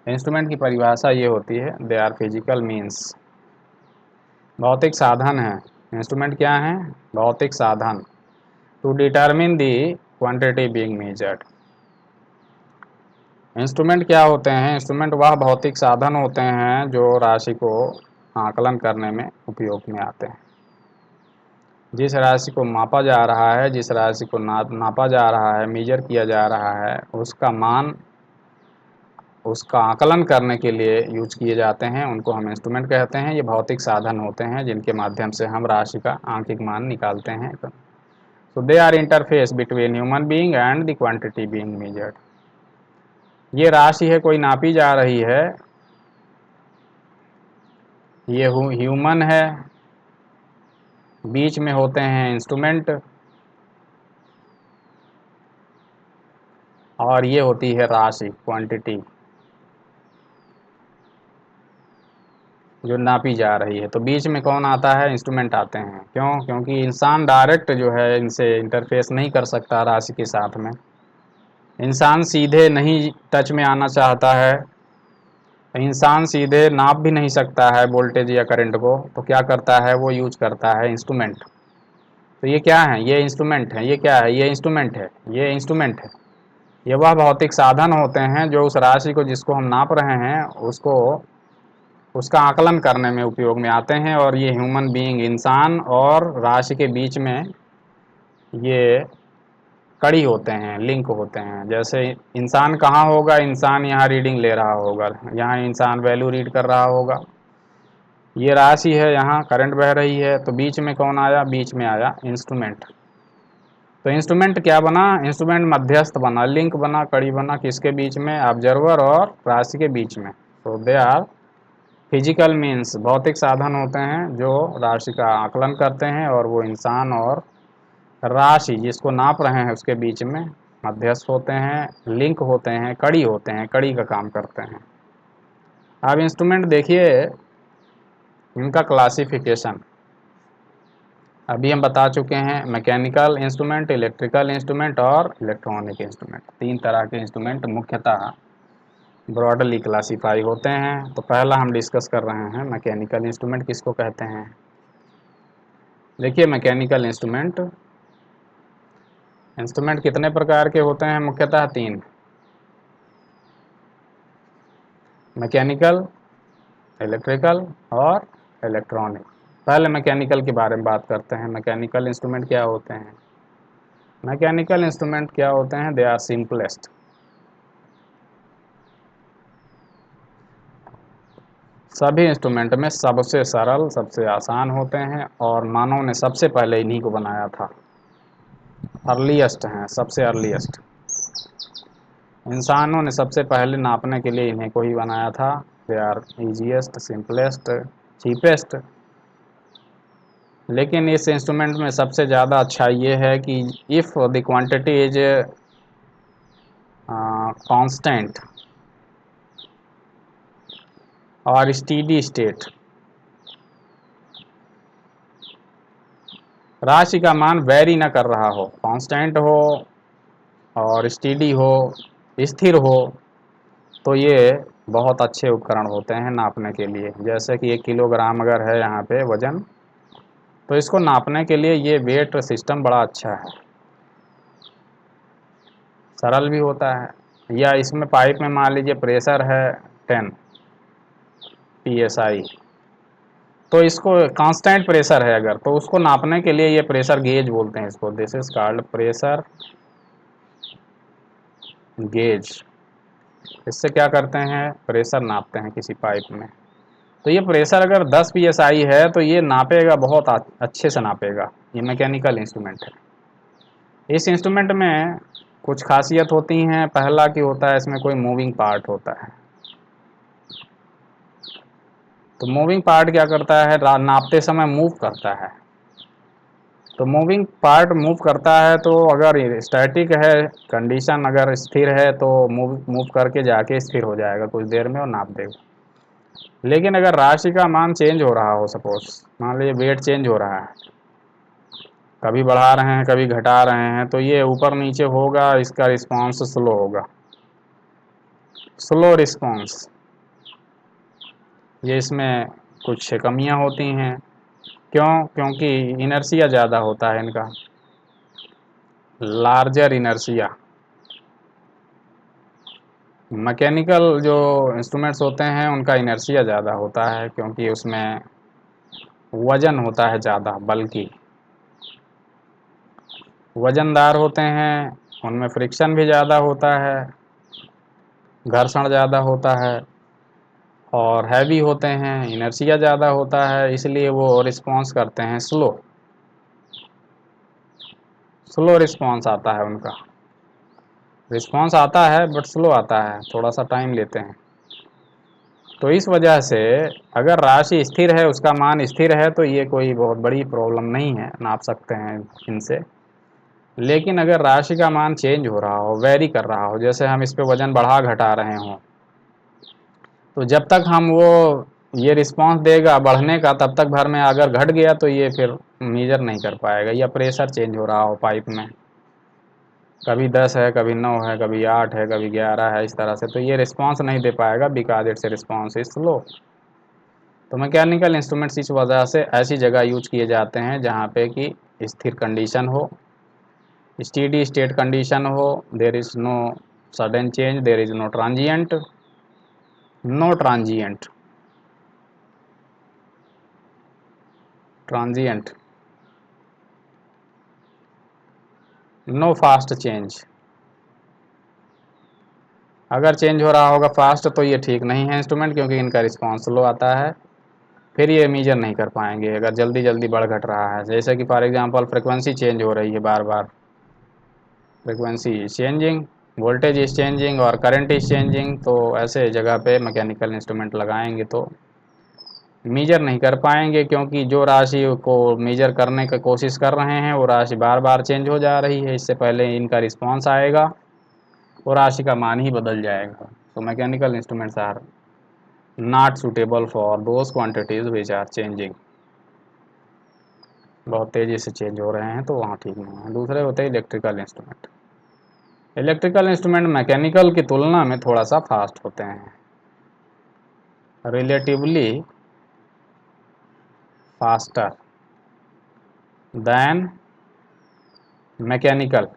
इंस्ट्रूमेंट की परिभाषा ये होती है, दे आर फिजिकल मीन्स, भौतिक साधन है। इंस्ट्रूमेंट क्या है, भौतिक साधन, to determine the quantity being measured. Instrument क्या होते हैं, इंस्ट्रूमेंट वह भौतिक साधन होते हैं जो राशि को आकलन करने में उपयोग में आते हैं। जिस राशि को मापा जा रहा है, जिस राशि को नापा जा रहा है, मेजर किया जा रहा है, उसका मान, उसका आकलन करने के लिए यूज किए जाते हैं, उनको हम इंस्ट्रूमेंट कहते हैं। ये भौतिक साधन होते हैं जिनके माध्यम से हम राशि का आंकिक मान निकालते हैं। So they are interface between human being and the quantity being measured. ये राशि है, कोई नापी जा रही है, ये ह्यूमन है, बीच में होते हैं इंस्ट्रूमेंट, और ये होती है राशि, क्वांटिटी, जो नापी जा रही है। तो बीच में कौन आता है, इंस्ट्रूमेंट आते हैं। क्यों, क्योंकि इंसान डायरेक्ट जो है इनसे इंटरफेस नहीं कर सकता राशि के साथ में, इंसान सीधे नहीं टच में आना चाहता है, इंसान सीधे नाप भी नहीं सकता है वोल्टेज या करंट को, तो क्या करता है, वो यूज करता है इंस्ट्रूमेंट। तो ये क्या है, ये इंस्ट्रूमेंट है। ये क्या है, ये इंस्ट्रूमेंट है, ये इंस्ट्रूमेंट है। ये वह भौतिक साधन होते हैं जो उस राशि को जिसको हम नाप रहे हैं उसको, उसका आकलन करने में उपयोग में आते हैं। और ये ह्यूमन बीइंग, इंसान और राशि के बीच में ये कड़ी होते हैं, लिंक होते हैं। जैसे इंसान कहाँ होगा, इंसान यहाँ रीडिंग ले रहा होगा, यहाँ इंसान वैल्यू रीड कर रहा होगा, ये राशि है, यहाँ करंट बह रही है, तो बीच में कौन आया, बीच में आया इंस्ट्रूमेंट। तो इंस्ट्रूमेंट क्या बना, इंस्ट्रूमेंट मध्यस्थ बना, लिंक बना, कड़ी बना, किसके बीच में, ऑब्जर्वर और राशि के बीच में। तो दे आर फिजिकल मीन्स, भौतिक साधन होते हैं जो राशि का आकलन करते हैं, और वो इंसान और राशि जिसको नाप रहे हैं उसके बीच में मध्यस्थ होते हैं, लिंक होते हैं, कड़ी होते हैं, कड़ी का काम करते हैं। अब इंस्ट्रूमेंट देखिए, इनका क्लासिफिकेशन अभी हम बता चुके हैं, मैकेनिकल इंस्ट्रूमेंट, इलेक्ट्रिकल इंस्ट्रूमेंट और इलेक्ट्रॉनिक इंस्ट्रूमेंट। तीन तरह के इंस्ट्रूमेंट मुख्यतः ब्रॉडली क्लासीफाई होते हैं। तो पहला हम डिस्कस कर रहे हैं मैकेनिकल इंस्ट्रूमेंट किसको कहते हैं। देखिए मैकेनिकल इंस्ट्रूमेंट, इंस्ट्रूमेंट कितने प्रकार के होते हैं, मुख्यतः तीन, मैकेनिकल, इलेक्ट्रिकल और इलेक्ट्रॉनिक। पहले मैकेनिकल के बारे में बात करते हैं। मैकेनिकल इंस्ट्रूमेंट क्या होते हैं, मैकेनिकल इंस्ट्रूमेंट क्या होते हैं, दे आर सिंपलेस्ट, सभी इंस्ट्रूमेंट में सबसे सरल, सबसे आसान होते हैं, और मानव ने सबसे पहले इन्हीं को बनाया था, अर्लीस्ट हैं, सबसे अर्लीस्ट। इंसानों ने सबसे पहले नापने के लिए इन्हीं को ही बनाया था। They are easiest, simplest, cheapest. लेकिन इस इंस्ट्रूमेंट में सबसे ज़्यादा अच्छा ये है कि if the quantity is constant और स्टीडी स्टेट, राशि का मान वेरी न कर रहा हो, कांस्टेंट हो और स्टीडी हो, स्थिर हो, तो ये बहुत अच्छे उपकरण होते हैं नापने के लिए। जैसे कि 1 किलोग्राम अगर है यहाँ पे वज़न, तो इसको नापने के लिए ये वेट सिस्टम बड़ा अच्छा है, सरल भी होता है। या इसमें पाइप में मान लीजिए प्रेशर है 10 psi, तो इसको कांस्टेंट प्रेशर है अगर, तो उसको नापने के लिए ये प्रेशर गेज बोलते हैं इसको, this is called pressure gauge. इससे क्या करते हैं, प्रेशर नापते हैं किसी पाइप में। तो ये प्रेशर अगर 10 psi है तो ये नापेगा, बहुत अच्छे से नापेगा। ये मैकेनिकल इंस्ट्रूमेंट है। इस इंस्ट्रूमेंट में कुछ खासियत होती हैं। पहला कि होता है इसमें कोई मूविंग पार्ट होता है। तो मूविंग पार्ट क्या करता है, नापते समय मूव करता है। तो मूविंग पार्ट मूव करता है, तो अगर स्टैटिक है कंडीशन, अगर स्थिर है तो मूव मूव करके जाके स्थिर हो जाएगा कुछ देर में और नाप देगा। लेकिन अगर राशि का मान चेंज हो रहा हो, सपोज मान लीजिए वेट चेंज हो रहा है, कभी बढ़ा रहे हैं कभी घटा रहे हैं, तो ये ऊपर नीचे होगा, इसका रिस्पांस स्लो होगा, स्लो रिस्पांस। ये इसमें कुछ कमियां होती हैं। क्यों? क्योंकि इनर्शिया ज़्यादा होता है इनका, लार्जर इनर्शिया। मैकेनिकल जो इंस्ट्रूमेंट्स होते हैं उनका इनर्शिया ज़्यादा होता है, क्योंकि उसमें वजन होता है ज़्यादा, बल्कि वजनदार होते हैं, उनमें फ्रिक्शन भी ज़्यादा होता है, घर्षण ज़्यादा होता है, और हैवी होते हैं, इनर्शिया ज़्यादा होता है, इसलिए वो रिस्पॉन्स करते हैं स्लो, स्लो रिस्पॉन्स आता है उनका। रिस्पॉन्स आता है बट स्लो आता है, थोड़ा सा टाइम लेते हैं। तो इस वजह से अगर राशि स्थिर है, उसका मान स्थिर है, तो ये कोई बहुत बड़ी प्रॉब्लम नहीं है, नाप सकते हैं इनसे। लेकिन अगर राशि का मान चेंज हो रहा हो, वेरी कर रहा हो, जैसे हम इस पे वजन बढ़ा घटा रहे हों, तो जब तक हम वो ये रिस्पांस देगा बढ़ने का, तब तक भर में अगर घट गया तो ये फिर मेजर नहीं कर पाएगा। या प्रेशर चेंज हो रहा हो पाइप में, कभी 10 है कभी 9 है कभी 8 है कभी 11 है, इस तरह से, तो ये रिस्पांस नहीं दे पाएगा, because it's response is slow. तो मैकेनिकल इंस्ट्रूमेंट्स इस वजह से ऐसी जगह यूज किए जाते हैं जहाँ पे कि स्थिर कंडीशन हो, स्टेडी स्टेट कंडीशन हो, there is no sudden change, there is no transient, no transient, transient, no fast change. अगर चेंज हो रहा होगा फास्ट तो ये ठीक नहीं है इंस्ट्रूमेंट, क्योंकि इनका रिस्पांस स्लो आता है, फिर ये मेजर नहीं कर पाएंगे अगर जल्दी जल्दी बढ़ घट रहा है। जैसे कि फॉर एग्जांपल फ्रिक्वेंसी चेंज हो रही है बार बार, frequency changing, voltage is changing और करंट इज चेंजिंग, तो ऐसे जगह पे मैकेनिकल इंस्ट्रूमेंट लगाएंगे तो मेजर नहीं कर पाएंगे, क्योंकि जो राशि को मेजर करने की कोशिश कर रहे हैं वो राशि बार बार चेंज हो जा रही है। इससे पहले इनका रिस्पांस आएगा वो राशि का मान ही बदल जाएगा। तो mechanical instruments are not suitable for those quantities which are changing, बहुत तेज़ी से चेंज हो रहे हैं तो वहाँ ठीक नहीं है। दूसरे होते हैं electrical instrument. Electrical instrument mechanical की तुलना में थोड़ा सा फास्ट होते हैं, relatively faster than mechanical.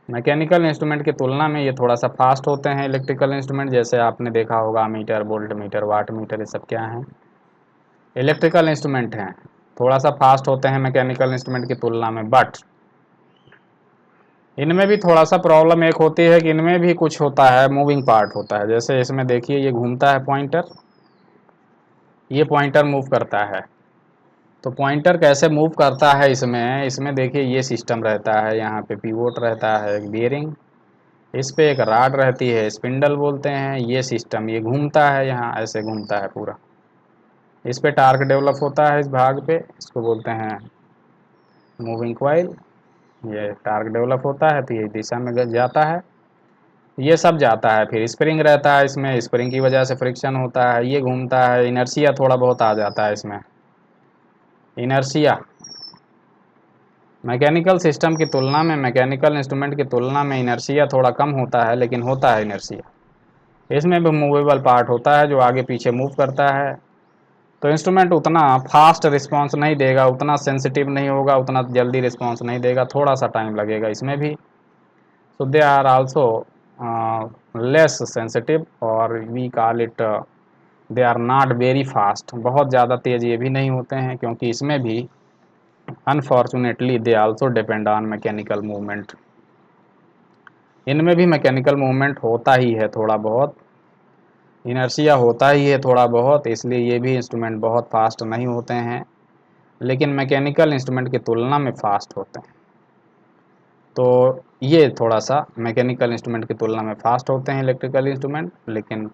Mechanical instrument की तुलना में ये थोड़ा सा फास्ट होते हैं इलेक्ट्रिकल इंस्ट्रूमेंट। जैसे आपने देखा होगा meter, voltmeter, wattmeter, ये सब क्या हैं, इलेक्ट्रिकल इंस्ट्रूमेंट हैं, थोड़ा सा फास्ट होते हैं मैकेनिकल इंस्ट्रूमेंट की तुलना में। बट इनमें भी थोड़ा सा प्रॉब्लम एक होती है कि इनमें भी कुछ होता है, मूविंग पार्ट होता है। जैसे इसमें देखिए ये घूमता है पॉइंटर, ये पॉइंटर मूव करता है। तो पॉइंटर कैसे मूव करता है, इसमें इसमें देखिए ये सिस्टम रहता है, यहाँ पे पिवोट रहता है, एक बियरिंग, इस पे एक राड रहती है, स्पिंडल बोलते हैं, ये सिस्टम ये घूमता है, यहाँ ऐसे घूमता है पूरा। इस पे टार्क डेवलप होता है, इस भाग पे, इसको बोलते हैं मूविंग कॉइल। ये टार्क डेवलप होता है तो ये दिशा में जाता है, ये सब जाता है। फिर स्प्रिंग रहता है इसमें, स्प्रिंग की वजह से फ्रिक्शन होता है, ये घूमता है, इनर्शिया थोड़ा बहुत आ जाता है इसमें, इनर्शिया। मैकेनिकल सिस्टम की तुलना में, मैकेनिकल इंस्ट्रूमेंट की तुलना में इनर्शिया थोड़ा कम होता है, लेकिन होता है इनर्शिया। इसमें भी मूवेबल पार्ट होता है जो आगे पीछे मूव करता है। तो इंस्ट्रूमेंट उतना फास्ट रिस्पांस नहीं देगा, उतना सेंसिटिव नहीं होगा, उतना जल्दी रिस्पांस नहीं देगा, थोड़ा सा टाइम लगेगा इसमें भी। So they are also less sensitive, और we call it they are not very fast, बहुत ज़्यादा तेज़ ये भी नहीं होते हैं, क्योंकि इसमें भी unfortunately they also depend on mechanical movement. इनमें भी मैकेनिकल मूवमेंट होता ही है थोड़ा बहुत, इनर्शिया होता ही है थोड़ा बहुत, इसलिए ये भी इंस्ट्रूमेंट बहुत फास्ट नहीं होते हैं, लेकिन मैकेनिकल इंस्ट्रूमेंट की तुलना में फास्ट होते हैं। तो ये थोड़ा सा मैकेनिकल इंस्ट्रूमेंट की तुलना में फास्ट होते हैं इलेक्ट्रिकल इंस्ट्रूमेंट, लेकिन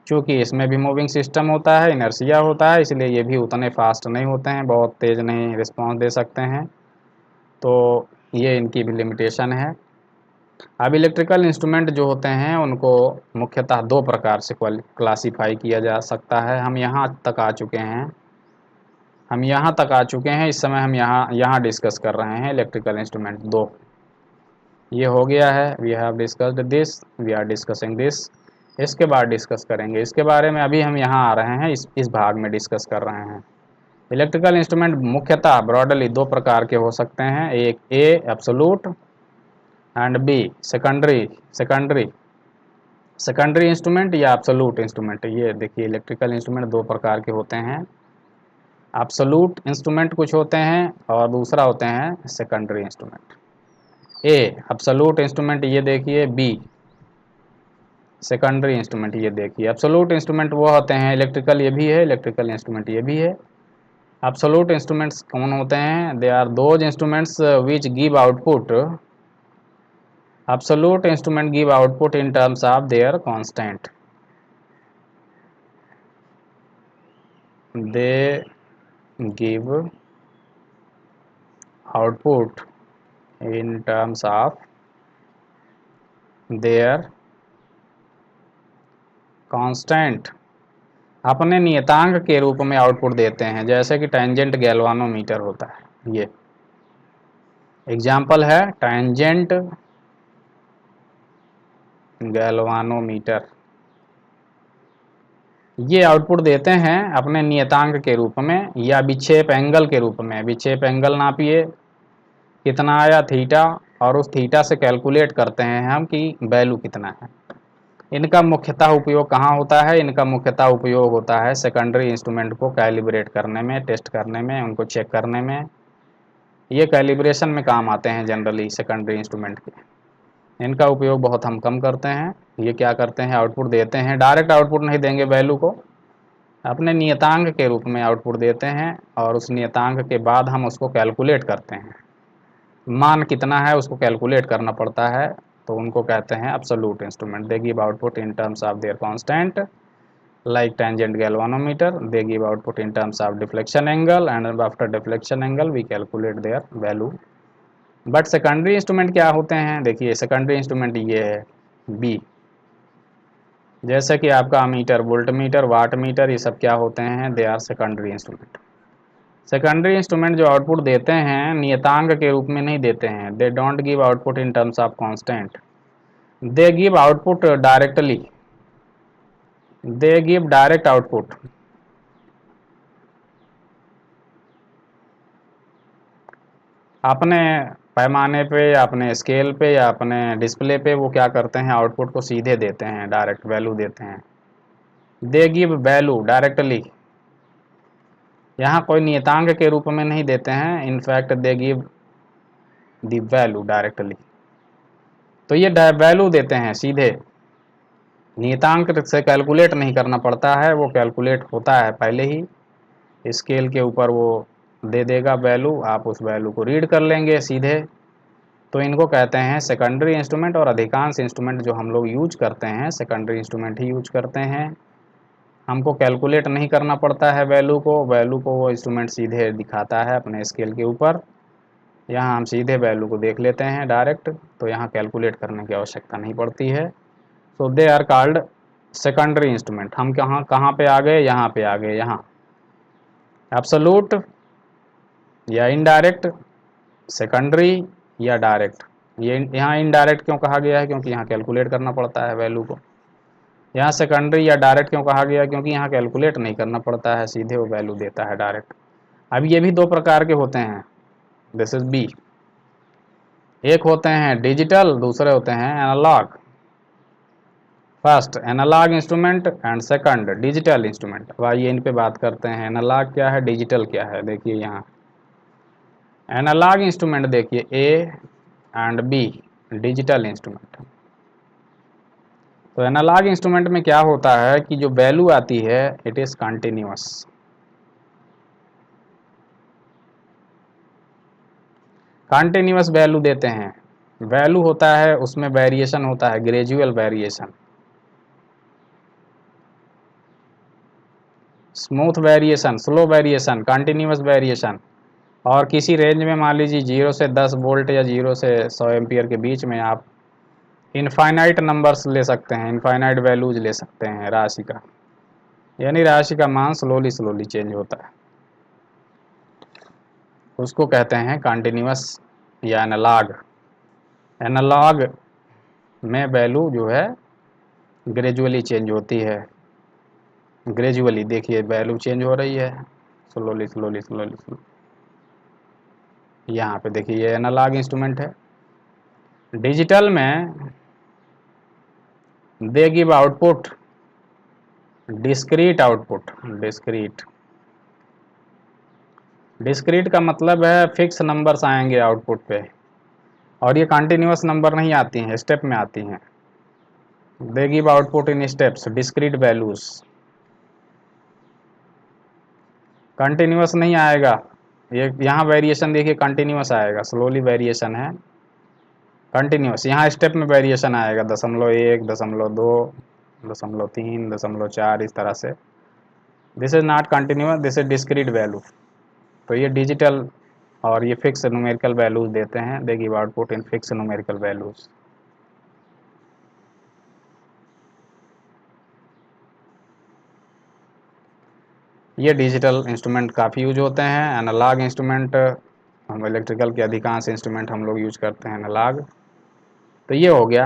चूँकि इसमें भी मूविंग सिस्टम होता है, इनर्शिया होता है, इसलिए ये भी उतने फास्ट नहीं होते हैं, बहुत तेज़ नहीं रिस्पॉन्स दे सकते हैं। तो ये इनकी भी लिमिटेशन है। अब इलेक्ट्रिकल इंस्ट्रूमेंट जो होते हैं उनको मुख्यतः दो प्रकार से क्लासीफाई किया जा सकता है। हम यहाँ तक आ चुके हैं, इस समय हम यहाँ डिस्कस कर रहे हैं इलेक्ट्रिकल इंस्ट्रूमेंट दो। ये हो गया है, we have discussed this, we are discussing this. इसके बाद डिस्कस करेंगे इसके बारे में, अभी हम यहाँ आ रहे हैं, इस भाग में डिस्कस कर रहे हैं। इलेक्ट्रिकल इंस्ट्रूमेंट मुख्यतः ब्रॉडली दो प्रकार के हो सकते हैं, एक A absolute and B secondary instrument या एब्सोलूट इंस्ट्रूमेंट। ये देखिए इलेक्ट्रिकल इंस्ट्रूमेंट दो प्रकार के होते हैं, एब्सोलूट इंस्ट्रूमेंट कुछ होते हैं और दूसरा होते हैं सेकेंडरी इंस्ट्रूमेंट। ए एब्सोलूट इंस्ट्रूमेंट ये देखिए, बी सेकेंडरी इंस्ट्रूमेंट ये देखिए। एब्सोलूट इंस्ट्रूमेंट वो होते हैं, इलेक्ट्रिकल ये भी है, इलेक्ट्रिकल इंस्ट्रूमेंट ये भी है। एब्सोलूट इंस्ट्रूमेंट्स कौन होते हैं? They are those instruments which give output, absolute instrument give output in terms of their constant, they give output in terms of their constant, अपने नियतांक के रूप में आउटपुट देते हैं, जैसे कि टेंजेंट गैल्वानोमीटर होता है। ये एग्जाम्पल है टेंजेंट गैल्वानोमीटर, ये आउटपुट देते हैं अपने नियतांक के रूप में या विक्षेप एंगल के रूप में। विक्षेप एंगल नापिए कितना आया थीटा, और उस थीटा से कैलकुलेट करते हैं हम कि वैल्यू कितना है। इनका मुख्यतः उपयोग कहाँ होता है? इनका मुख्यतः उपयोग होता है सेकेंडरी इंस्ट्रूमेंट को कैलिब्रेट करने में, टेस्ट करने में, उनको चेक करने में। ये कैलिब्रेशन में काम आते हैं जनरली सेकेंडरी इंस्ट्रूमेंट के। इनका उपयोग बहुत हम कम करते हैं। ये क्या करते हैं? आउटपुट देते हैं, डायरेक्ट आउटपुट नहीं देंगे, वैल्यू को अपने नियतांक के रूप में आउटपुट देते हैं, और उस नियतांक के बाद हम उसको कैलकुलेट करते हैं। मान कितना है उसको कैलकुलेट करना पड़ता है, तो उनको कहते हैं absolute instrument. They give output in terms of their constant, like tangent galvanometer, they give output in terms of deflection angle, and after deflection angle we calculate their value। But secondary instrument क्या होते हैं? देखिए secondary instrument ये है B, जैसे कि आपका meter, voltmeter, wattmeter, ये सब क्या होते हैं? They are secondary instrument. Secondary instrument जो आउटपुट देते हैं नियतांक के रूप में नहीं देते हैं, they don't give output in terms of constant, they give output directly, they give direct output. अपने पैमाने पे या अपने स्केल पे या अपने डिस्प्ले पे वो क्या करते हैं? आउटपुट को सीधे देते हैं, डायरेक्ट वैल्यू देते हैं। दे गिव वैल्यू डायरेक्टली, यहाँ कोई नियतांक के रूप में नहीं देते हैं, in fact they give the value directly. तो ये वैल्यू देते हैं सीधे, नियतांक से कैलकुलेट नहीं करना पड़ता है, वो कैलकुलेट होता है पहले ही, स्केल के ऊपर वो दे देगा वैल्यू, आप उस वैल्यू को रीड कर लेंगे सीधे। तो इनको कहते हैं सेकेंडरी इंस्ट्रूमेंट, और अधिकांश इंस्ट्रूमेंट जो हम लोग यूज करते हैं सेकेंडरी इंस्ट्रूमेंट ही यूज करते हैं। हमको कैलकुलेट नहीं करना पड़ता है वैल्यू को वो इंस्ट्रूमेंट सीधे दिखाता है अपने स्केल के ऊपर। यहाँ हम सीधे वैल्यू को देख लेते हैं डायरेक्ट, तो यहाँ कैलकुलेट करने की आवश्यकता नहीं पड़ती है। So they are called secondary instrument. हम कहाँ पे आ गए? यहाँ पे आ गए। यहाँ एब्सोल्यूट या इनडायरेक्ट, सेकेंडरी या डायरेक्ट। ये यहाँ इनडायरेक्ट क्यों कहा गया है? क्योंकि यहाँ कैलकुलेट करना पड़ता है वैल्यू को। यहाँ सेकेंडरी या डायरेक्ट क्यों कहा गया? क्योंकि यहाँ कैलकुलेट नहीं करना पड़ता है, सीधे वो वैल्यू देता है डायरेक्ट। अब ये भी दो प्रकार के होते हैं, दिस इज बी। एक होते हैं डिजिटल, दूसरे होते हैं analog. First analog instrument and second digital instrument. अब आइए इन पे बात करते हैं, एनालॉग क्या है, डिजिटल क्या है। देखिए यहाँ एनालॉग इंस्ट्रूमेंट देखिए A and B digital instrument. तो एनालॉग इंस्ट्रूमेंट में क्या होता है कि जो वैल्यू आती है it is continuous. Continuous value देते हैं। वैल्यू होता है उसमें वेरिएशन होता है, gradual variation, smooth variation, slow variation, continuous variation. और किसी रेंज में मान लीजिए 0 से 10 वोल्ट या 0 से 100 एम्पियर के बीच में आप इनफाइनाइट नंबर्स ले सकते हैं, इनफाइनाइट वैल्यूज ले सकते हैं राशि का, यानी राशि का मान स्लोली स्लोली चेंज होता है, उसको कहते हैं कंटिन्यूअस या एनालॉग। एनालॉग में वैल्यू जो है ग्रेजुअली चेंज होती है। ग्रेजुअली देखिए वैल्यू चेंज हो रही है, स्लोली स्लोली स्लोली स्लो। यहाँ पे देखिए ये एनालॉग इंस्ट्रूमेंट है। डिजिटल में दे give output discrete output. Discrete, discrete का मतलब है फिक्स नंबर्स आएंगे आउटपुट पे, और ये कंटिन्यूअस नंबर नहीं आती हैं, स्टेप में आती हैं। दे गिव आउटपुट इन स्टेप्स, डिस्क्रीट वैल्यूज। कंटिन्यूअस नहीं आएगा, ये यहाँ वेरिएशन देखिए कंटिन्यूअस आएगा, स्लोली वेरिएशन है कंटिन्यूअस। यहाँ स्टेप में वेरिएशन आएगा 0.1, 0.2, 0.3, 0.4, इस तरह से। This is not continuous, this is discrete value. तो ये डिजिटल और ये फिक्स न्यूमेरिकल वैल्यूज देते हैं, दे give output in fix numerical values. ये डिजिटल इंस्ट्रूमेंट काफ़ी यूज होते हैं। एनालॉग इंस्ट्रूमेंट हम इलेक्ट्रिकल के अधिकांश इंस्ट्रूमेंट हम लोग यूज करते हैं एनालॉग। तो ये हो गया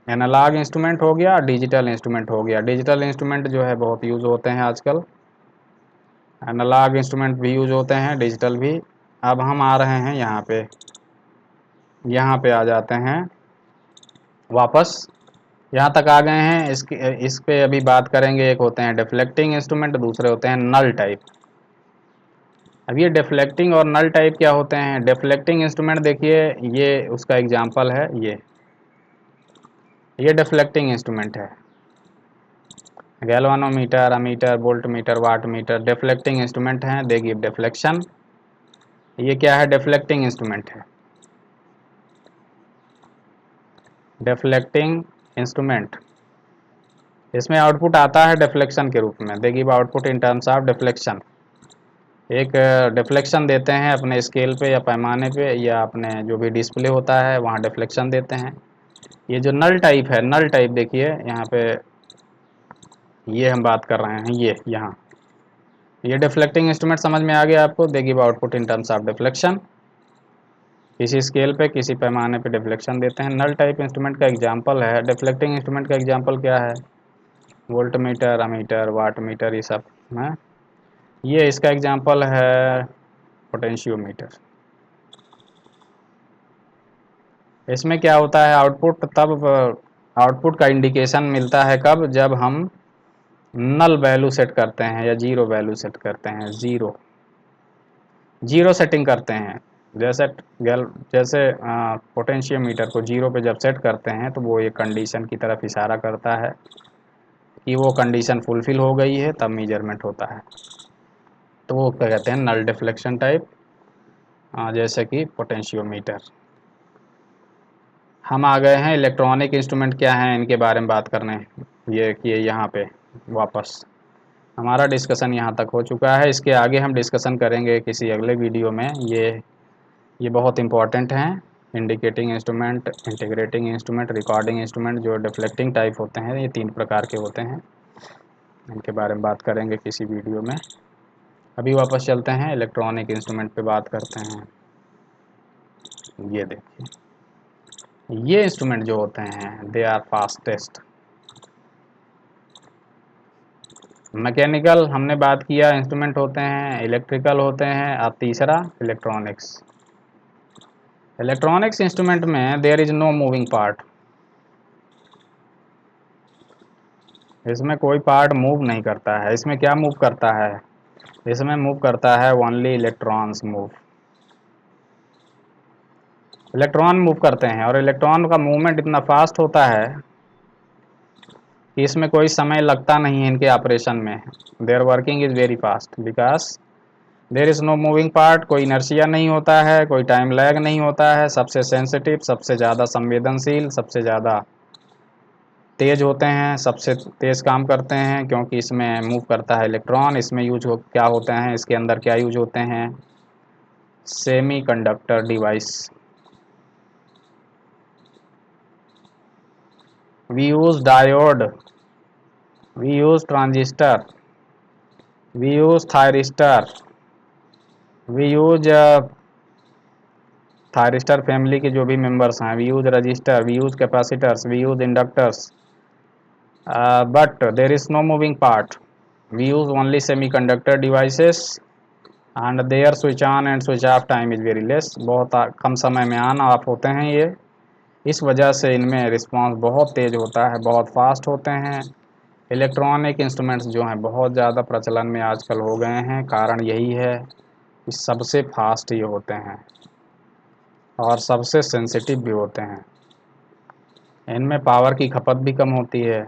एनालॉग इंस्ट्रूमेंट, हो गया डिजिटल इंस्ट्रूमेंट हो गया। डिजिटल इंस्ट्रूमेंट जो है बहुत यूज होते हैं आजकल, एनालॉग इंस्ट्रूमेंट भी यूज होते हैं, डिजिटल भी। अब हम आ रहे हैं यहाँ पे आ जाते हैं वापस, यहाँ तक आ गए हैं। इस पे अभी बात करेंगे। एक होते हैं डिफ्लेक्टिंग इंस्ट्रूमेंट, दूसरे होते हैं नल टाइप। अब ये डिफ्लेक्टिंग और नल टाइप क्या होते हैं? डिफ्लेक्टिंग इंस्ट्रूमेंट देखिए, ये उसका एग्जांपल है, ये डिफ्लेक्टिंग इंस्ट्रूमेंट है। Galvanometer, ammeter, voltmeter, wattmeter deflecting instrument हैं, दे गिव डिफ्लेक्शन। ये क्या है? डिफ्लेक्टिंग इंस्ट्रूमेंट है, डिफ्लेक्टिंग इंस्ट्रूमेंट। इसमें आउटपुट आता है डिफ्लेक्शन के रूप में, दे give output in terms of deflection. एक डिफ्लेक्शन देते हैं अपने स्केल पे या पैमाने पे या अपने जो भी डिस्प्ले होता है वहाँ डिफ्लेक्शन देते हैं। ये जो नल टाइप है, नल टाइप देखिए यहाँ पे, ये हम बात कर रहे हैं, ये यहाँ ये डिफ्लेक्टिंग इंस्ट्रूमेंट समझ में आ गया आपको? दे give output in terms of deflection. किसी स्केल पे किसी पैमाने पे डिफ्लेक्शन देते हैं। नल टाइप इंस्ट्रूमेंट का एग्जांपल है, डिफ्लेक्टिंग इंस्ट्रूमेंट का एग्जांपल क्या है? वोल्टमीटर, अमीटर, वाटमीटर, ये सब है। ये इसका एग्जांपल है पोटेंशियोमीटर। इसमें क्या होता है? आउटपुट का इंडिकेशन मिलता है कब? जब हम नल वैल्यू सेट करते हैं या जीरो वैल्यू सेट करते हैं, जीरो सेटिंग करते हैं। जैसे जैसे पोटेंशियोमीटर को जीरो पे जब सेट करते हैं तो वो एक कंडीशन की तरफ इशारा करता है कि वो कंडीशन फुलफिल हो गई है, तब मेजरमेंट होता है। तो वो क्या कहते हैं? नल डिफ्लेक्शन टाइप, जैसे कि पोटेंशियोमीटर। हम आ गए हैं इलेक्ट्रॉनिक इंस्ट्रूमेंट क्या हैं, इनके बारे में बात करने। ये कि यहाँ पे वापस हमारा डिस्कशन यहाँ तक हो चुका है। इसके आगे हम डिस्कशन करेंगे किसी अगले वीडियो में। ये बहुत इंपॉर्टेंट हैं। Indicating instrument, integrating instrument, recording instrument, जो डिफ्लेक्टिंग टाइप होते हैं, ये 3 प्रकार के होते हैं। इनके बारे में बात करेंगे किसी वीडियो में। अभी वापस चलते हैं इलेक्ट्रॉनिक इंस्ट्रूमेंट पे बात करते हैं। ये देखिए, ये इंस्ट्रूमेंट जो होते हैं दे आर फास्टेस्ट। मैकेनिकल हमने बात किया इंस्ट्रूमेंट होते हैं, इलेक्ट्रिकल होते हैं, और तीसरा इलेक्ट्रॉनिक्स। इलेक्ट्रॉनिक्स इंस्ट्रूमेंट में there is no moving part. इसमें कोई पार्ट मूव नहीं करता है। इसमें क्या मूव करता है? इसमें मूव करता है only electrons move. Electron move करते हैं, और इलेक्ट्रॉन का मूवमेंट इतना फास्ट होता है कि इसमें कोई समय लगता नहीं है इनके ऑपरेशन में। Their working is very fast because there is no moving part, कोई इनर्शिया नहीं होता है, कोई टाइम लैग नहीं होता है, सबसे सेंसिटिव, सबसे ज़्यादा संवेदनशील, सबसे ज़्यादा तेज़ होते हैं, सबसे तेज़ काम करते हैं, क्योंकि इसमें मूव करता है इलेक्ट्रॉन। इसमें क्या होते हैं, इसके अंदर क्या यूज होते हैं, semiconductor device. We use diode, we use transistor, we use thyristor, we use thyristor family के जो भी मेंबर्स हैं, we use resistor, we use capacitors, we use inductors, but there is no moving part. We use only semiconductor devices and their switch on and switch off time is very less. बहुत कम समय में on off होते हैं ये, इस वजह से इनमें रिस्पांस बहुत तेज़ होता है, बहुत फास्ट होते हैं। इलेक्ट्रॉनिक इंस्ट्रूमेंट्स जो हैं बहुत ज़्यादा प्रचलन में आजकल हो गए हैं, कारण यही है कि सबसे फास्ट ये होते हैं और सबसे सेंसिटिव भी होते हैं। इनमें पावर की खपत भी कम होती है,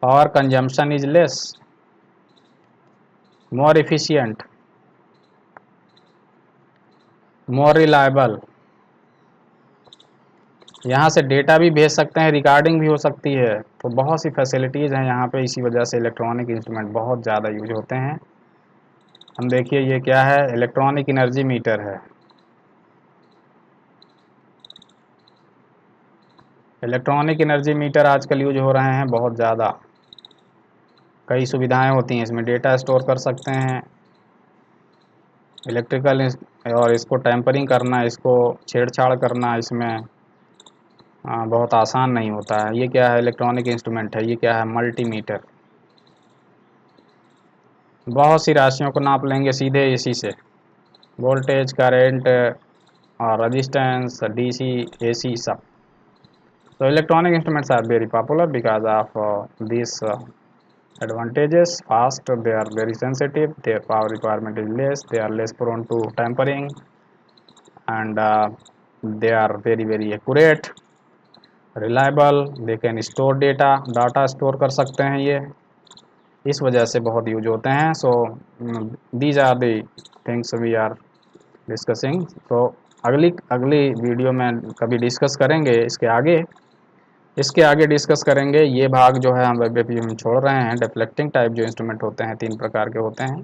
power consumption is less, more efficient, more reliable. यहाँ से डेटा भी भेज सकते हैं, रिकॉर्डिंग भी हो सकती है, तो बहुत सी फैसिलिटीज़ हैं यहाँ पे। इसी वजह से इलेक्ट्रॉनिक इंस्ट्रूमेंट बहुत ज़्यादा यूज होते हैं। हम देखिए ये क्या है, इलेक्ट्रॉनिक एनर्जी मीटर है। इलेक्ट्रॉनिक एनर्जी मीटर आजकल यूज हो रहे हैं बहुत ज़्यादा। कई सुविधाएं होती हैं इसमें, डेटा स्टोर कर सकते हैं, इलेक्ट्रिकल, और इसको टैंपरिंग करना, इसको छेड़छाड़ करना इसमें बहुत आसान नहीं होता है। ये क्या है, इलेक्ट्रॉनिक इंस्ट्रूमेंट है। ये क्या है, मल्टीमीटर। बहुत सी राशियों को नाप लेंगे सीधे इसी से, वोल्टेज, करंट और रेजिस्टेंस, डीसी, एसी सब। तो electronic instruments are very popular because of this advantages. Fast, they are very sensitive, their power requirement is less, they are less prone to tampering, and they are very accurate, reliable, they can store data store कर सकते हैं ये, इस वजह से बहुत use होते हैं। So these are the things we are discussing. तो अगली वीडियो में कभी डिस्कस करेंगे, इसके आगे डिस्कस करेंगे। ये भाग जो है हम छोड़ रहे हैं, डिफ्लेक्टिंग टाइप जो इंस्ट्रूमेंट होते हैं, 3 प्रकार के होते हैं,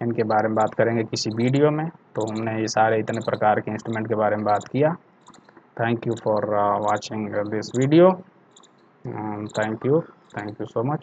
इनके बारे में बात करेंगे किसी वीडियो में। तो हमने ये सारे इतने प्रकार के इंस्ट्रूमेंट के बारे में बात किया। Thank you for watching this video. Thank you so much.